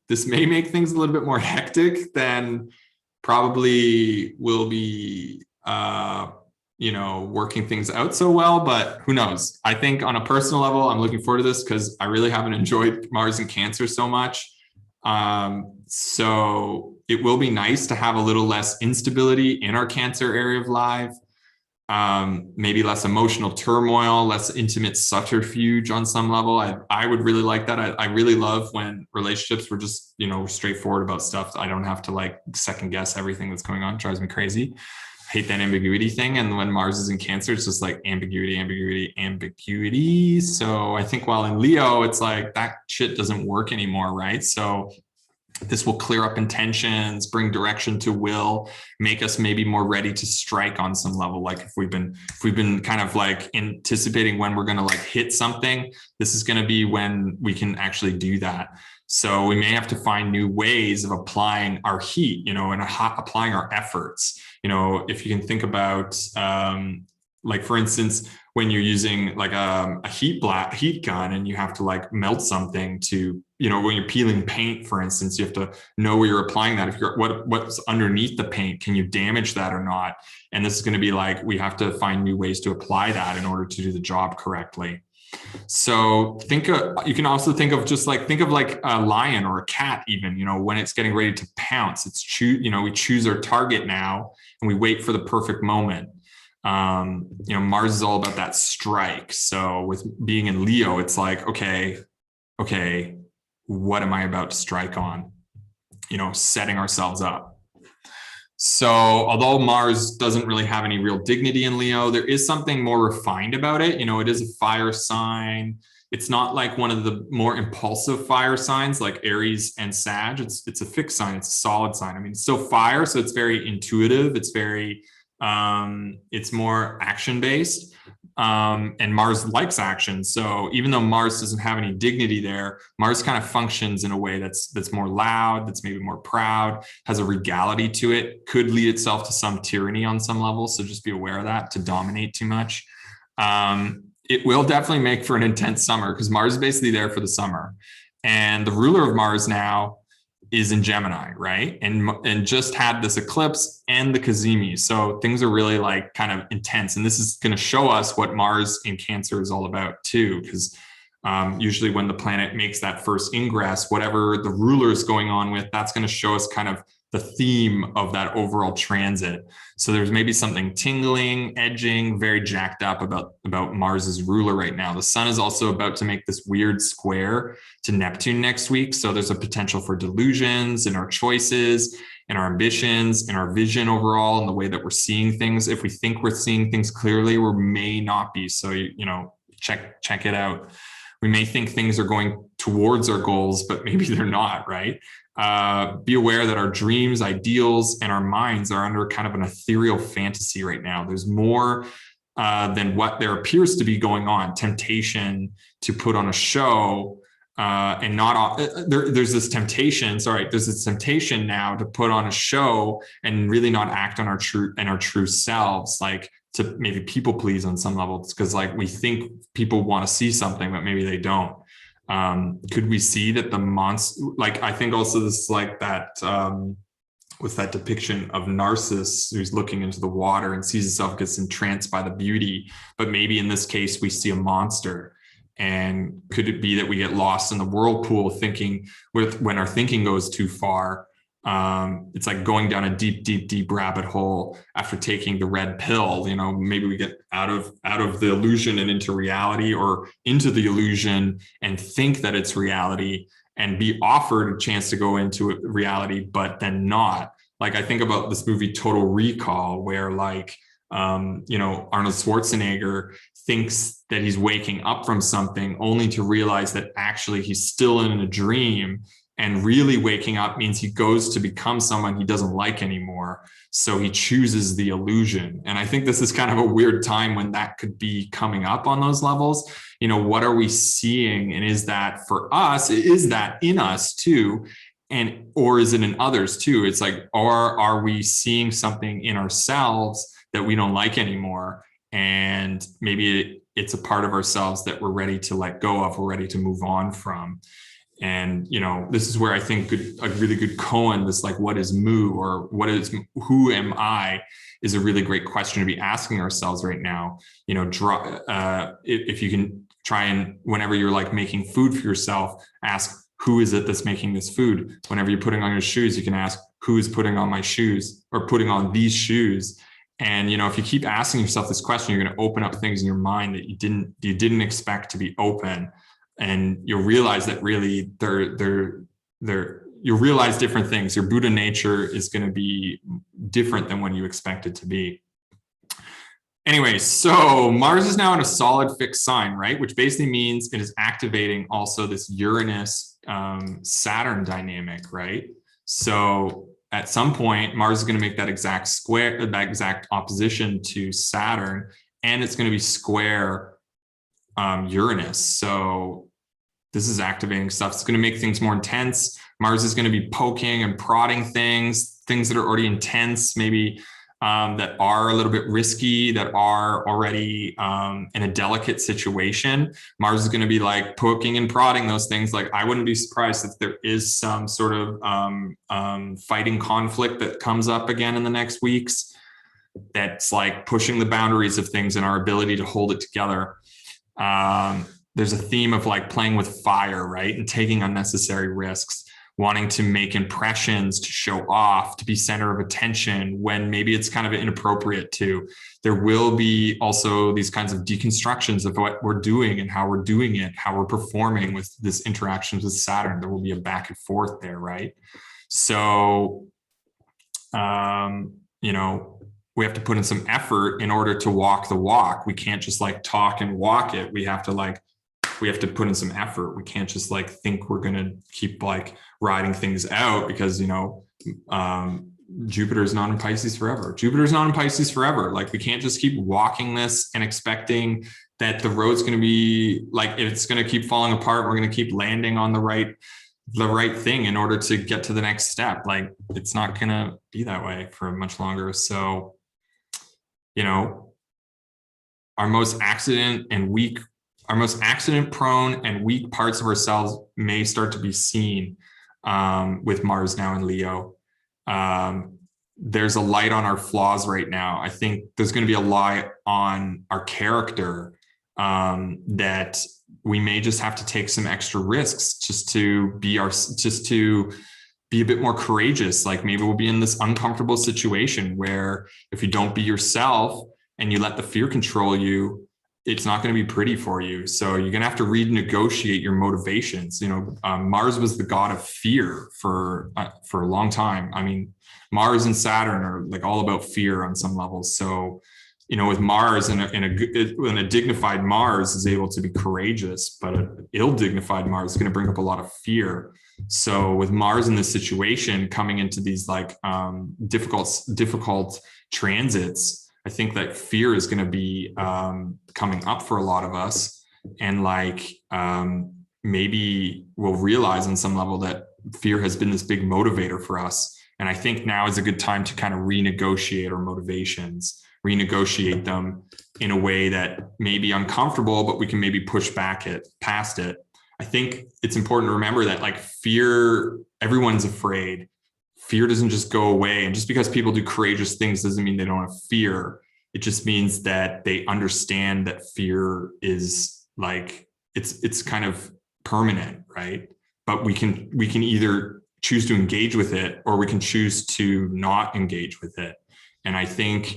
This may make things a little bit more hectic than probably will be, working things out so well, but who knows? I think on a personal level, I'm looking forward to this because I really haven't enjoyed Mars in Cancer so much. So it will be nice to have a little less instability in our Cancer area of life. Maybe less emotional turmoil, less intimate subterfuge on some level. I would really like that. I really love when relationships were just, straightforward about stuff. I don't have to like second guess everything that's going on. It drives me crazy. I hate that ambiguity thing. And when Mars is in Cancer, it's just like ambiguity. So I think while in Leo, it's like that shit doesn't work anymore, right? So This will clear up intentions, bring direction to will, make us maybe more ready to strike on some level. Like if we've been kind of like anticipating when we're going to like hit something, this is going to be when we can actually do that. So we may have to find new ways of applying our heat, and applying our efforts. If you can think about, like for instance, when you're using like a heat gun and you have to like melt something to, when you're peeling paint, for instance, you have to know where you're applying that. If you're what's underneath the paint, can you damage that or not? And this is going to be like, we have to find new ways to apply that in order to do the job correctly. So you can also think of a lion or a cat, even, when it's getting ready to pounce, we choose our target now and we wait for the perfect moment. Mars is all about that strike. So with being in Leo, it's like, okay, what am I about to strike on? Setting ourselves up. So although Mars doesn't really have any real dignity in Leo, there is something more refined about it. It is a fire sign. It's not like one of the more impulsive fire signs like Aries and Sag. It's a fixed sign. It's a solid sign. I mean, it's still fire, so it's very intuitive. It's very it's more action based. And Mars likes action. So even though Mars doesn't have any dignity there, Mars kind of functions in a way that's more loud, that's maybe more proud, has a regality to it, could lead itself to some tyranny on some level. So just be aware of that, to dominate too much. It will definitely make for an intense summer because Mars is basically there for the summer. And the ruler of Mars now is in Gemini, right? And just had this eclipse and the Cazimi. So things are really like kind of intense. And this is going to show us what Mars in Cancer is all about too, because usually when the planet makes that first ingress, whatever the ruler is going on with, that's going to show us kind of the theme of that overall transit. So there's maybe something tingling, edging, very jacked up about Mars's ruler right now. The sun is also about to make this weird square to Neptune next week. So there's a potential for delusions in our choices, in our ambitions, in our vision overall, in the way that we're seeing things. If we think we're seeing things clearly, we may not be. So, check it out. We may think things are going towards our goals, but maybe they're not, right? Be aware that our dreams, ideals, and our minds are under kind of an ethereal fantasy right now. There's more than what there appears to be going on. Temptation to put on a show and not there's this temptation. There's this temptation now to put on a show and really not act on our true selves, like to maybe people please on some levels, because like we think people want to see something, but maybe they don't. Could we see that the monster, like I think also this is like that with that depiction of Narcissus who's looking into the water and sees himself, gets entranced by the beauty, but maybe in this case we see a monster. And could it be that we get lost in the whirlpool thinking when our thinking goes too far? It's like going down a deep rabbit hole after taking the red pill. Maybe we get out of the illusion and into reality, or into the illusion and think that it's reality and be offered a chance to go into reality, but then not. Like I think about this movie Total Recall, where like Arnold Schwarzenegger thinks that he's waking up from something only to realize that actually he's still in a dream. And really waking up means he goes to become someone he doesn't like anymore. So he chooses the illusion. And I think this is kind of a weird time when that could be coming up on those levels. What are we seeing? And is that for us? Is that in us too? Or is it in others too? It's like, or are we seeing something in ourselves that we don't like anymore? And maybe it's a part of ourselves that we're ready to let go of, we're ready to move on from. And, this is where I think a really good koan, this like, what is mu, or who am I, is a really great question to be asking ourselves right now. If you can try and, whenever you're like making food for yourself, ask, who is it that's making this food? Whenever you're putting on your shoes, you can ask, who is putting on my shoes, or putting on these shoes? And, if you keep asking yourself this question, you're going to open up things in your mind that you didn't expect to be open. And you'll realize that really you'll realize different things. Your Buddha nature is going to be different than what you expect it to be. Anyway, so Mars is now in a solid fixed sign, right? Which basically means it is activating also this Uranus Saturn dynamic, right? So at some point, Mars is going to make that exact square, that exact opposition to Saturn, and it's going to be square Uranus. So this is activating stuff. It's going to make things more intense. Mars is going to be poking and prodding things that are already intense, maybe that are a little bit risky, that are already in a delicate situation. Mars is going to be like poking and prodding those things. Like, I wouldn't be surprised if there is some sort of fighting conflict that comes up again in the next weeks. That's like pushing the boundaries of things and our ability to hold it together. There's a theme of like playing with fire, right? And taking unnecessary risks, wanting to make impressions, to show off, to be center of attention when maybe it's kind of inappropriate to. There will be also these kinds of deconstructions of what we're doing and how we're doing it, how we're performing with this interactions with Saturn. There will be a back and forth there, right? So, you know, we have to put in some effort in order to walk the walk. We can't just like talk and walk it. We have to put in some effort. We can't just like think we're going to keep like riding things out because, you know, Jupiter's not in Pisces forever. Jupiter's not in Pisces forever. Like, we can't just keep walking this and expecting that the road's going to be like, it's going to keep falling apart. We're going to keep landing on the right thing in order to get to the next step. Like, it's not going to be that way for much longer. So, you know, our most accident prone and weak parts of ourselves may start to be seen with Mars now in Leo. There's a light on our flaws right now. I think there's going to be a light on our character that we may just have to take some extra risks just to be a bit more courageous. Like, maybe we'll be in this uncomfortable situation where if you don't be yourself and you let the fear control you, it's not going to be pretty for you. So you're going to have to renegotiate your motivations. You know, Mars was the god of fear for a long time. I mean, Mars and Saturn are like all about fear on some levels. So, you know, with Mars and a dignified Mars is able to be courageous, but an ill-dignified Mars is going to bring up a lot of fear. So with Mars in this situation coming into these like difficult transits, I think that fear is going to be coming up for a lot of us. And like, maybe we'll realize on some level that fear has been this big motivator for us. And I think now is a good time to kind of renegotiate our motivations, renegotiate them in a way that may be uncomfortable, but we can maybe push back past it. I think it's important to remember that like fear, everyone's afraid. Fear doesn't just go away. And just because people do courageous things doesn't mean they don't have fear. It just means that they understand that fear is like, it's kind of permanent, right? But we can either choose to engage with it or we can choose to not engage with it. And I think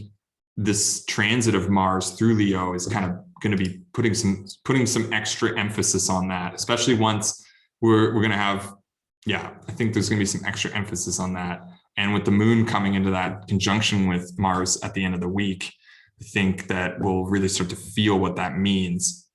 this transit of Mars through Leo is kind of going to be putting some extra emphasis on that, especially once we're going to have, I think there's going to be some extra emphasis on that. And with the moon coming into that conjunction with Mars at the end of the week, I think that we'll really start to feel what that means.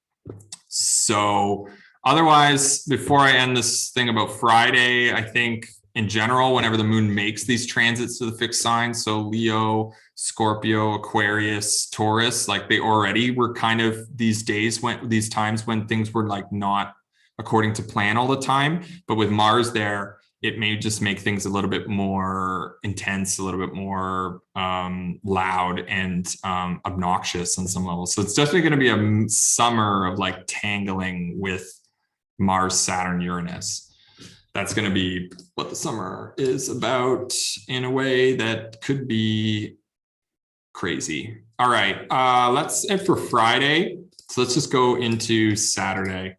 So otherwise, before I end this thing about Friday, I think in general, whenever the moon makes these transits to the fixed signs, so Leo, Scorpio, Aquarius, Taurus, like they already were kind of these times when things were like not according to plan all the time. But with Mars there, it may just make things a little bit more intense, a little bit more loud and obnoxious on some level. So it's definitely going to be a summer of like tangling with Mars, Saturn, Uranus. That's going to be what the summer is about in a way that could be crazy. All right, let's end for Friday. So let's just go into Saturday.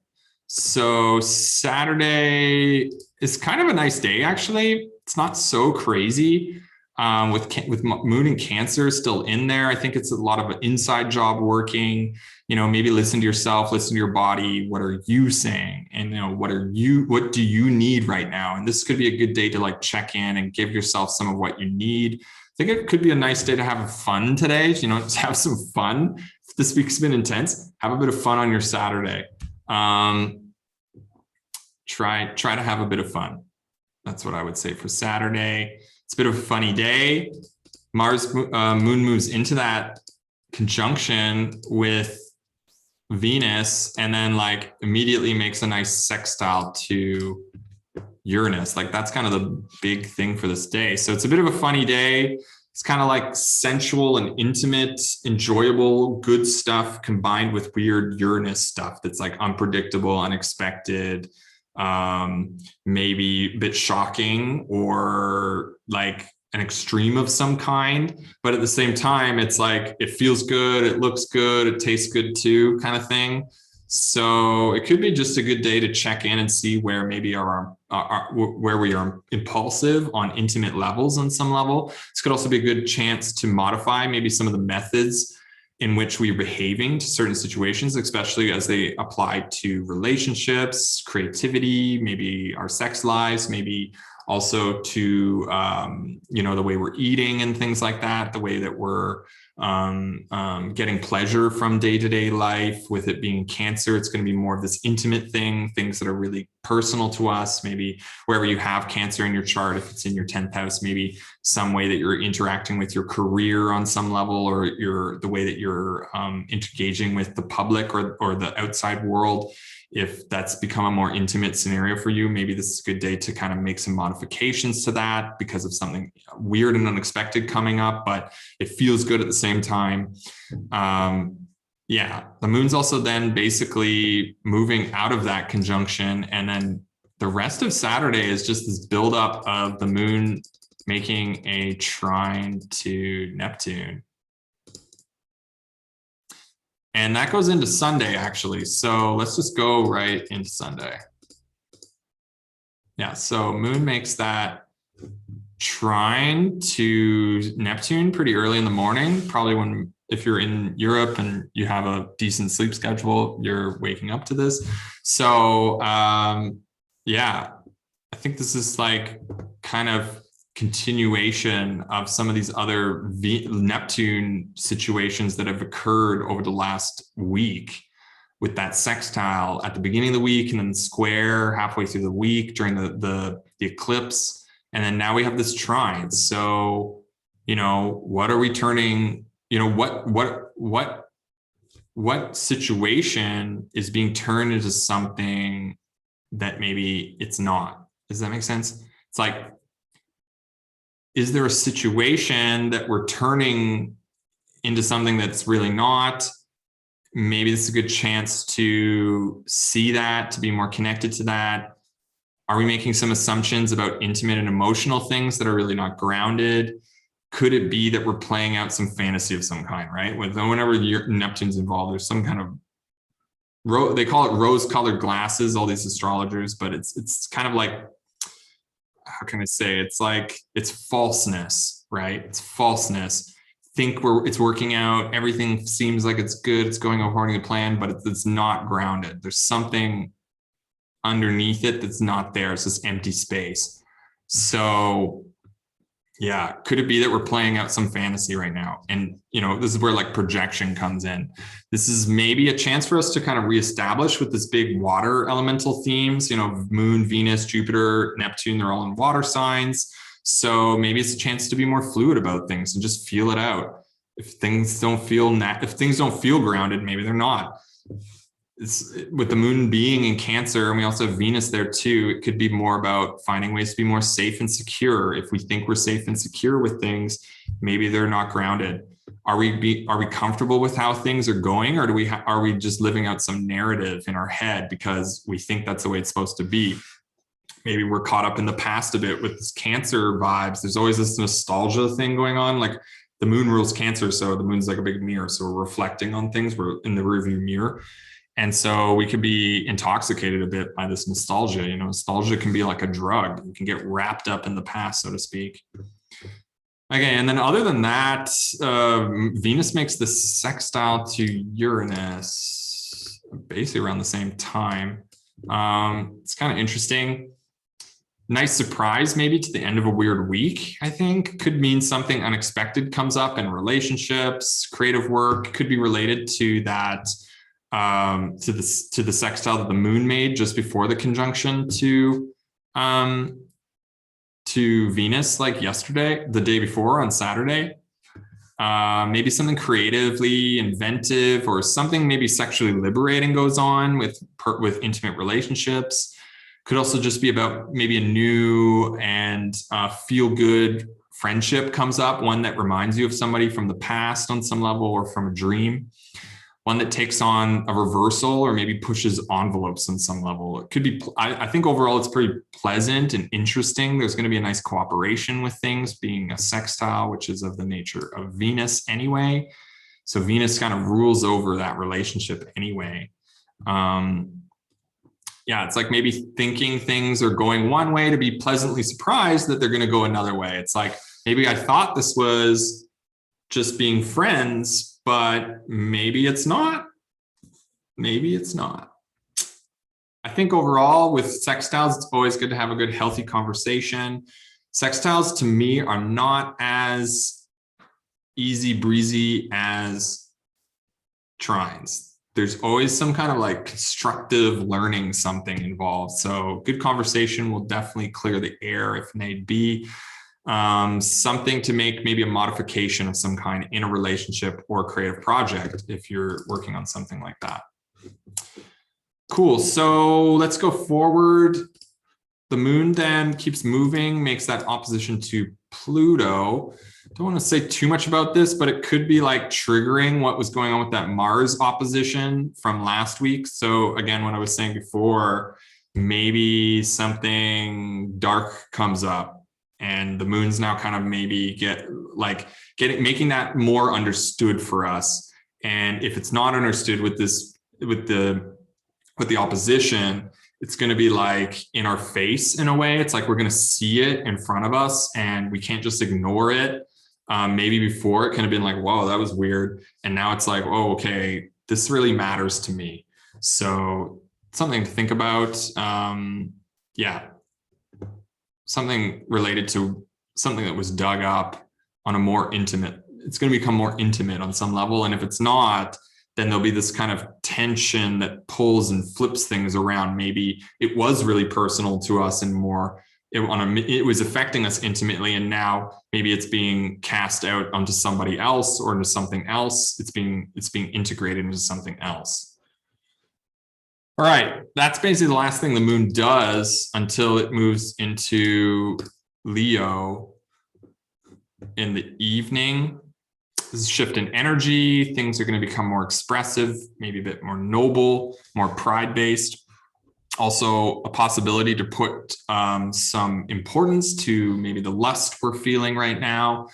So Saturday is kind of a nice day, actually. It's not so crazy with Moon and Cancer still in there. I think it's a lot of an inside job working. You know, maybe listen to yourself, listen to your body. What are you saying? And, you know, what do you need right now? And this could be a good day to like check in and give yourself some of what you need. I think it could be a nice day to have fun today. You know, just have some fun. If this week's been intense, have a bit of fun on your Saturday. try to have a bit of fun. That's what I would say for Saturday. It's a bit of a funny day. Mars moon moves into that conjunction with Venus and then like immediately makes a nice sextile to Uranus. Like that's kind of the big thing for this day. So it's a bit of a funny day. It's kind of like sensual and intimate, enjoyable, good stuff combined with weird Uranus stuff that's like unpredictable, unexpected, maybe a bit shocking or like an extreme of some kind. But at the same time, it's like it feels good, it looks good, it tastes good too, kind of thing. So it could be just a good day to check in and see where maybe where we are impulsive on intimate levels on some level. This could also be a good chance to modify maybe some of the methods in which we're behaving to certain situations, especially as they apply to relationships, creativity, maybe our sex lives, maybe also to, the way we're eating and things like that, the way that we're getting pleasure from day-to-day life. With it being Cancer, it's going to be more of this intimate thing, things that are really personal to us. Maybe wherever you have Cancer in your chart, if it's in your 10th house, maybe some way that you're interacting with your career on some level, or the way that you're engaging with the public or the outside world. If that's become a more intimate scenario for you, maybe this is a good day to kind of make some modifications to that because of something weird and unexpected coming up, but it feels good at the same time. The moon's also then basically moving out of that conjunction. And then the rest of Saturday is just this buildup of the moon making a trine to Neptune. And that goes into Sunday, actually. So let's just go right into Sunday. Yeah, so moon makes that trine to Neptune pretty early in the morning, probably if you're in Europe and you have a decent sleep schedule, you're waking up to this. So I think this is like kind of continuation of some of these other Neptune situations that have occurred over the last week, with that sextile at the beginning of the week and then square halfway through the week during the eclipse. And then now we have this trine. So, what are we turning, what situation is being turned into something that maybe it's not? Does that make sense? It's like, is there a situation that we're turning into something that's really not? Maybe this is a good chance to see that, to be more connected to that. Are we making some assumptions about intimate and emotional things that are really not grounded? Could it be that we're playing out some fantasy of some kind, right? Whenever Neptune's involved, there's some kind of, they call it rose-colored glasses, all these astrologers, but it's kind of like, how can I say? It's like, it's falseness, right? It's falseness. It's working out. Everything seems like it's good. It's going according to plan, but it's not grounded. There's something underneath it that's not there. It's this empty space. So yeah, could it be that we're playing out some fantasy right now? And, this is where like projection comes in. This is maybe a chance for us to kind of reestablish with this big water elemental themes, Moon, Venus, Jupiter, Neptune, they're all in water signs. So maybe it's a chance to be more fluid about things and just feel it out. If things don't feel grounded, maybe they're not. It's, with the moon being in Cancer, and we also have Venus there too, it could be more about finding ways to be more safe and secure. If we think we're safe and secure with things, maybe they're not grounded. Are we comfortable with how things are going, or are we just living out some narrative in our head because we think that's the way it's supposed to be? Maybe we're caught up in the past a bit with this Cancer vibes. There's always this nostalgia thing going on. Like the moon rules Cancer, so the moon's like a big mirror. So we're reflecting on things. We're in the rearview mirror. And so we could be intoxicated a bit by this nostalgia. Nostalgia can be like a drug. You can get wrapped up in the past, so to speak. Okay, and then other than that, Venus makes the sextile to Uranus basically around the same time. It's kind of interesting. Nice surprise maybe to the end of a weird week, I think. Could mean something unexpected comes up in relationships, creative work. Could be related to that the sextile that the moon made just before the conjunction to Venus, like yesterday, the day before on Saturday. Maybe something creatively inventive or something maybe sexually liberating goes on with intimate relationships. Could also just be about maybe a new and feel good friendship comes up, one that reminds you of somebody from the past on some level or from a dream. One that takes on a reversal or maybe pushes envelopes on some level. It could be, I think overall it's pretty pleasant and interesting. There's going to be a nice cooperation with things, being a sextile, which is of the nature of Venus anyway. So Venus kind of rules over that relationship anyway. Yeah, it's like maybe thinking things are going one way to be pleasantly surprised that they're going to go another way. It's like, maybe I thought this was just being friends, but maybe it's not. Maybe it's not. I think overall with sextiles, it's always good to have a good, healthy conversation. Sextiles to me are not as easy breezy as trines. There's always some kind of like constructive learning something involved. So good conversation will definitely clear the air if need be. Something to make maybe a modification of some kind in a relationship or creative project if you're working on something like that. Cool. So let's go forward. The moon then keeps moving, makes that opposition to Pluto. Don't want to say too much about this, but it could be like triggering what was going on with that Mars opposition from last week. So again, what I was saying before, maybe something dark comes up and the moon's now kind of maybe making that more understood for us. And if it's not understood with the opposition, it's going to be like in our face in a way. It's like we're going to see it in front of us and we can't just ignore it. Maybe before it kind of been like, whoa, that was weird. And now it's like, oh, okay, this really matters to me. So something to think about. Yeah. Something related to something that was dug up on a more intimate, it's going to become more intimate on some level. And if it's not, then there'll be this kind of tension that pulls and flips things around. Maybe it was really personal to us and more, it was affecting us intimately. And now maybe it's being cast out onto somebody else or into something else. It's being integrated into something else. All right, that's basically the last thing the moon does until it moves into Leo in the evening. This is a shift in energy. Things are going to become more expressive, maybe a bit more noble, more pride-based. Also a possibility to put some importance to maybe the lust we're feeling right now.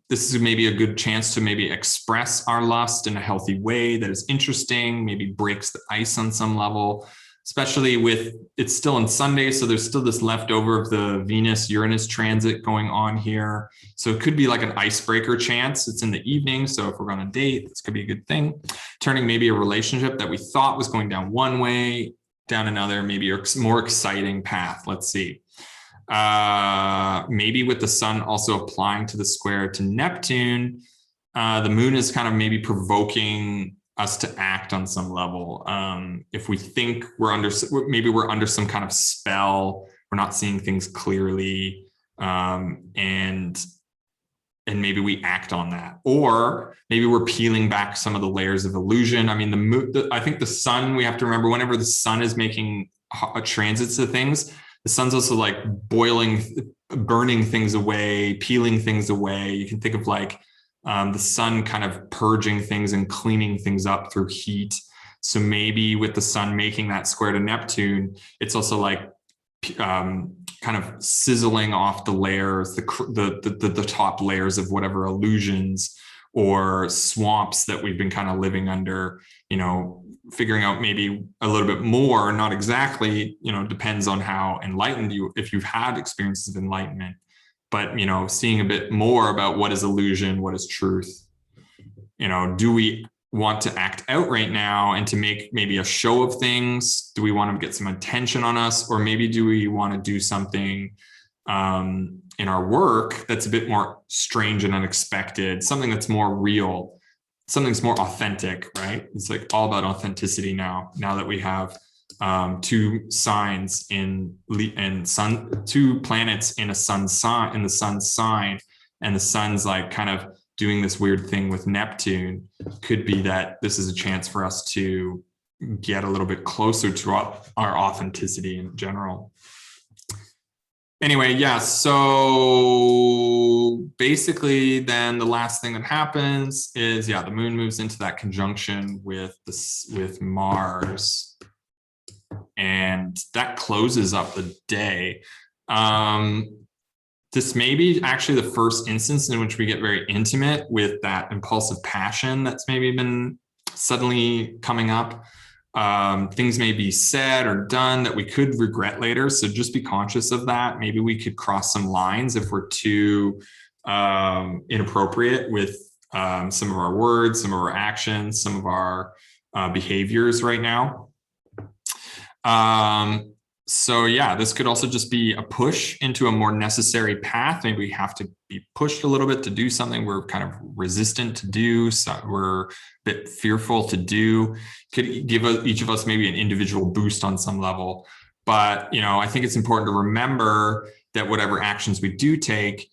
This is maybe a good chance to maybe express our lust in a healthy way that is interesting, maybe breaks the ice on some level, especially with it's still on Sunday. So there's still this leftover of the Venus-Uranus transit going on here. So it could be like an icebreaker chance. It's in the evening. So if we're on a date, this could be a good thing. Turning maybe a relationship that we thought was going down one way, down another, maybe a more exciting path. Let's see. Maybe with the sun also applying to the square to Neptune, the moon is kind of maybe provoking us to act on some level. If we think maybe we're under some kind of spell, we're not seeing things clearly, and maybe we act on that, or maybe we're peeling back some of the layers of illusion. I mean, I think the sun, we have to remember whenever the sun is making transits to things, the sun's also like burning things away, peeling things away. You can think of like the sun kind of purging things and cleaning things up through heat. So maybe with the sun making that square to Neptune, it's also like kind of sizzling off the layers, the top layers of whatever illusions or swamps that we've been kind of living under, figuring out maybe a little bit more, not exactly, depends on how enlightened if you've had experiences of enlightenment, but, seeing a bit more about what is illusion, what is truth. Do we want to act out right now and to make maybe a show of things? Do we want to get some attention on us? Or maybe do we want to do something in our work that's a bit more strange and unexpected, something that's more real? something's more authentic, right? It's like all about authenticity now that we have two signs two planets in a sun sign, in the sun's sign, and the sun's like kind of doing this weird thing with Neptune. Could be that this is a chance for us to get a little bit closer to our authenticity in general. Anyway, yeah, so basically then the last thing that happens is, yeah, the moon moves into that conjunction with Mars, and that closes up the day. This may be actually the first instance in which we get very intimate with that impulsive passion that's maybe been suddenly coming up. Things may be said or done that we could regret later. So just be conscious of that. Maybe we could cross some lines if we're too inappropriate with some of our words, some of our actions, some of our behaviors right now. So yeah, this could also just be a push into a more necessary path. Maybe we have to be pushed a little bit to do something we're kind of resistant to do, so we're a bit fearful to do. Could give each of us maybe an individual boost on some level. But, you know, I think it's important to remember that whatever actions we do take,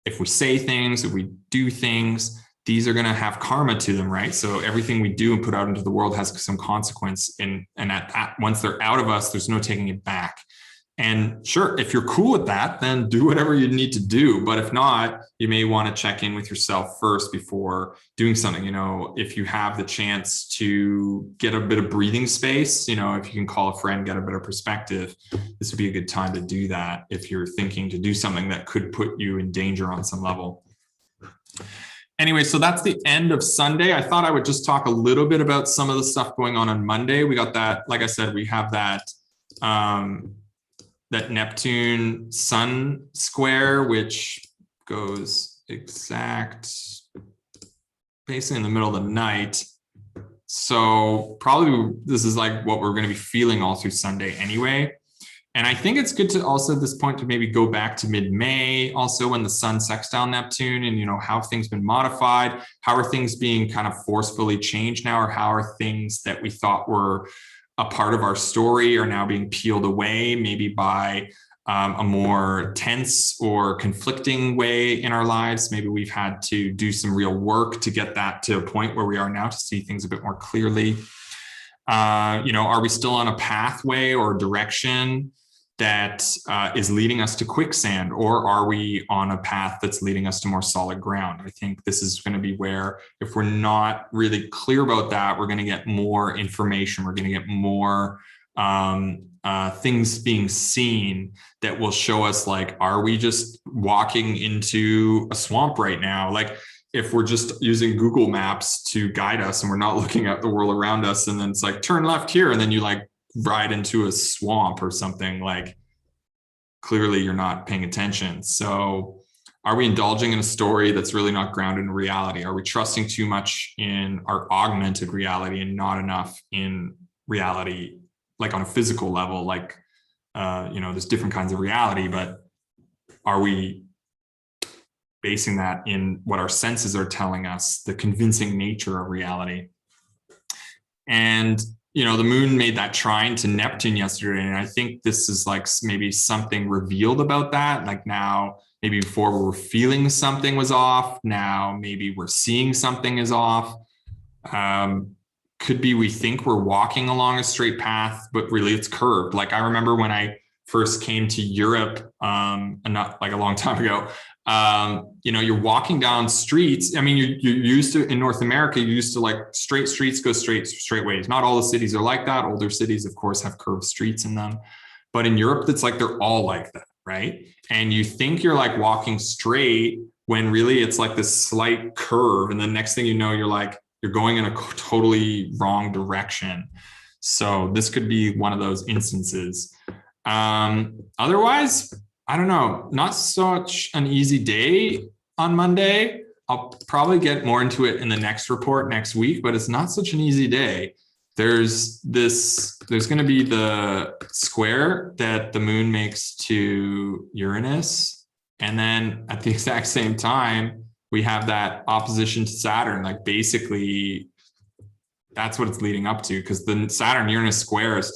if we say things, if we do things, these are going to have karma to them, right? So everything we do and put out into the world has some consequence. And once they're out of us, there's no taking it back. And sure, if you're cool with that, then do whatever you need to do. But if not, you may want to check in with yourself first before doing something. You know, if you have the chance to get a bit of breathing space, you know, if you can call a friend, get a better perspective, this would be a good time to do that if you're thinking to do something that could put you in danger on some level. Anyway, so that's the end of Sunday. I thought I would just talk a little bit about some of the stuff going on Monday. We got that, like I said, we have that that Neptune Sun square, which goes exact basically in the middle of the night. So probably this is like what we're going to be feeling all through Sunday anyway. And I think it's good to also at this point to maybe go back to mid-May, also when the sun sextile Neptune, and, you know, how have things been modified? How are things being kind of forcefully changed now? Or how are things that we thought were a part of our story are now being peeled away, maybe by a more tense or conflicting way in our lives? Maybe we've had to do some real work to get that to a point where we are now to see things a bit more clearly. You know, are we still on a pathway or direction that is leading us to quicksand, or are we on a path that's leading us to more solid ground? I think this is going to be where, if we're not really clear about that, we're going to get more information. We're going to get more things being seen that will show us, like, are we just walking into a swamp right now? Like, if we're just using Google Maps to guide us and we're not looking at the world around us, and then it's like, turn left here, and then you like ride into a swamp or something, like, clearly you're not paying attention. So are we indulging in a story that's really not grounded in reality? Are we trusting too much in our augmented reality and not enough in reality, like on a physical level? Like, you know, there's different kinds of reality, but are we basing that in what our senses are telling us, the convincing nature of reality? And, you know, the moon made that trine to Neptune yesterday. And I think this is like maybe something revealed about that. Like now, maybe before we were feeling something was off. Now, maybe we're seeing something is off. Could be we think we're walking along a straight path, but really it's curved. Like I remember when I first came to Europe, and not like a long time ago, you know, you're walking down streets. I mean, you're used to, in North America, you're used to like straight streets go straight ways. Not all the cities are like that. Older cities, of course, have curved streets in them. But in Europe, it's like they're all like that, right? And you think you're like walking straight when really it's like this slight curve. And the next thing you know, you're going in a totally wrong direction. So this could be one of those instances. Otherwise, I don't know, not such an easy day on Monday. I'll probably get more into it in the next report next week, but it's not such an easy day. There's going to be the square that the moon makes to Uranus. And then at the exact same time, we have that opposition to Saturn. Like basically, that's what it's leading up to, because the Saturn-Uranus square is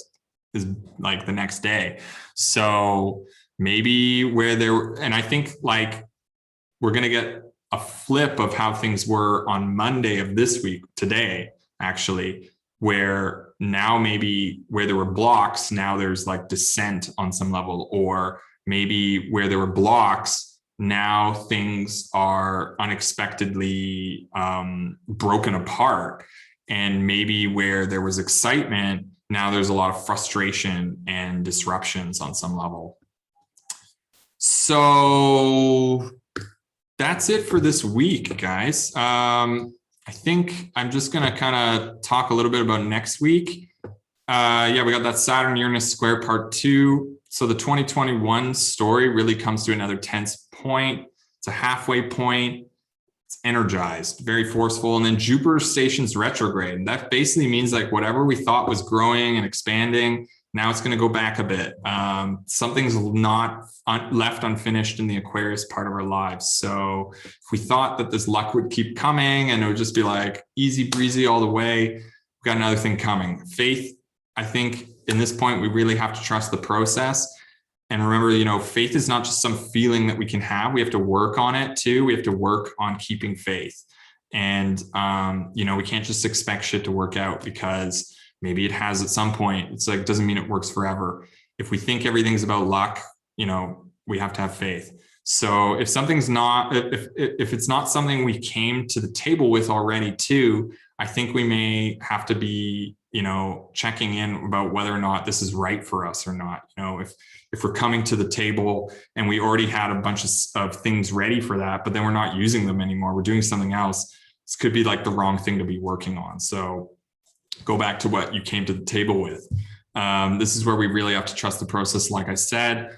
like the next day. So maybe where there, and I think like we're going to get a flip of how things were on Monday of this week, today, actually, where now maybe where there were blocks, now there's like descent on some level, or maybe where there were blocks, now things are unexpectedly broken apart. And maybe where there was excitement, now there's a lot of frustration and disruptions on some level. So that's it for this week, guys. I think I'm just going to kind of talk a little bit about next week. Yeah, we got that Saturn-Uranus square part 2. So the 2021 story really comes to another tense point. It's a halfway point. It's energized, very forceful. And then Jupiter stations retrograde. And that basically means like whatever we thought was growing and expanding, now it's going to go back a bit. Something's not left unfinished in the Aquarius part of our lives. So if we thought that this luck would keep coming and it would just be like easy breezy all the way, we've got another thing coming. Faith, I think in this point, we really have to trust the process. And remember, you know, faith is not just some feeling that we can have. We have to work on it too. We have to work on keeping faith. And, you know, we can't just expect shit to work out because maybe it has at some point. It's like, doesn't mean it works forever. If we think everything's about luck, you know, we have to have faith. So if something's not, if it's not something we came to the table with already too, I think we may have to be, you know, checking in about whether or not this is right for us or not. You know, if we're coming to the table and we already had a bunch of things ready for that, but then we're not using them anymore, we're doing something else, this could be like the wrong thing to be working on. So go back to what you came to the table with. This is where we really have to trust the process. Like I said,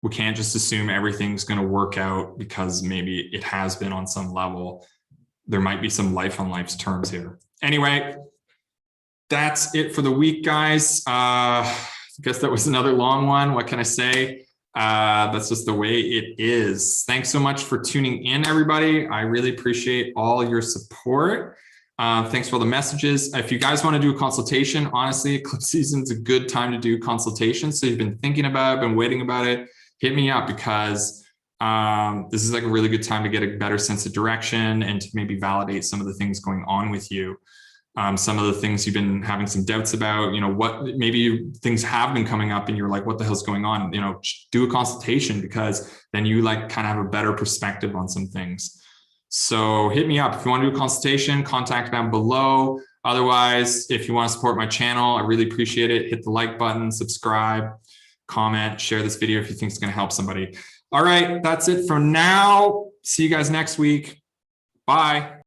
we can't just assume everything's going to work out because maybe it has been on some level. There might be some life on life's terms here. Anyway, that's it for the week, guys. I guess that was another long one. What can I say? That's just the way it is. Thanks so much for tuning in, everybody. I really appreciate all your support. Thanks for all the messages. If you guys want to do a consultation, honestly, eclipse season is a good time to do consultations. So you've been thinking about it, been waiting about it, hit me up, because this is like a really good time to get a better sense of direction and to maybe validate some of the things going on with you. Some of the things you've been having some doubts about, you know, what maybe things have been coming up and you're like, what the hell's going on? You know, do a consultation, because then you like kind of have a better perspective on some things. So hit me up. If you want to do a consultation, contact down below. Otherwise, if you want to support my channel, I really appreciate it. Hit the like button, subscribe, comment, share this video if you think it's going to help somebody. All right, that's it for now. See you guys next week. Bye.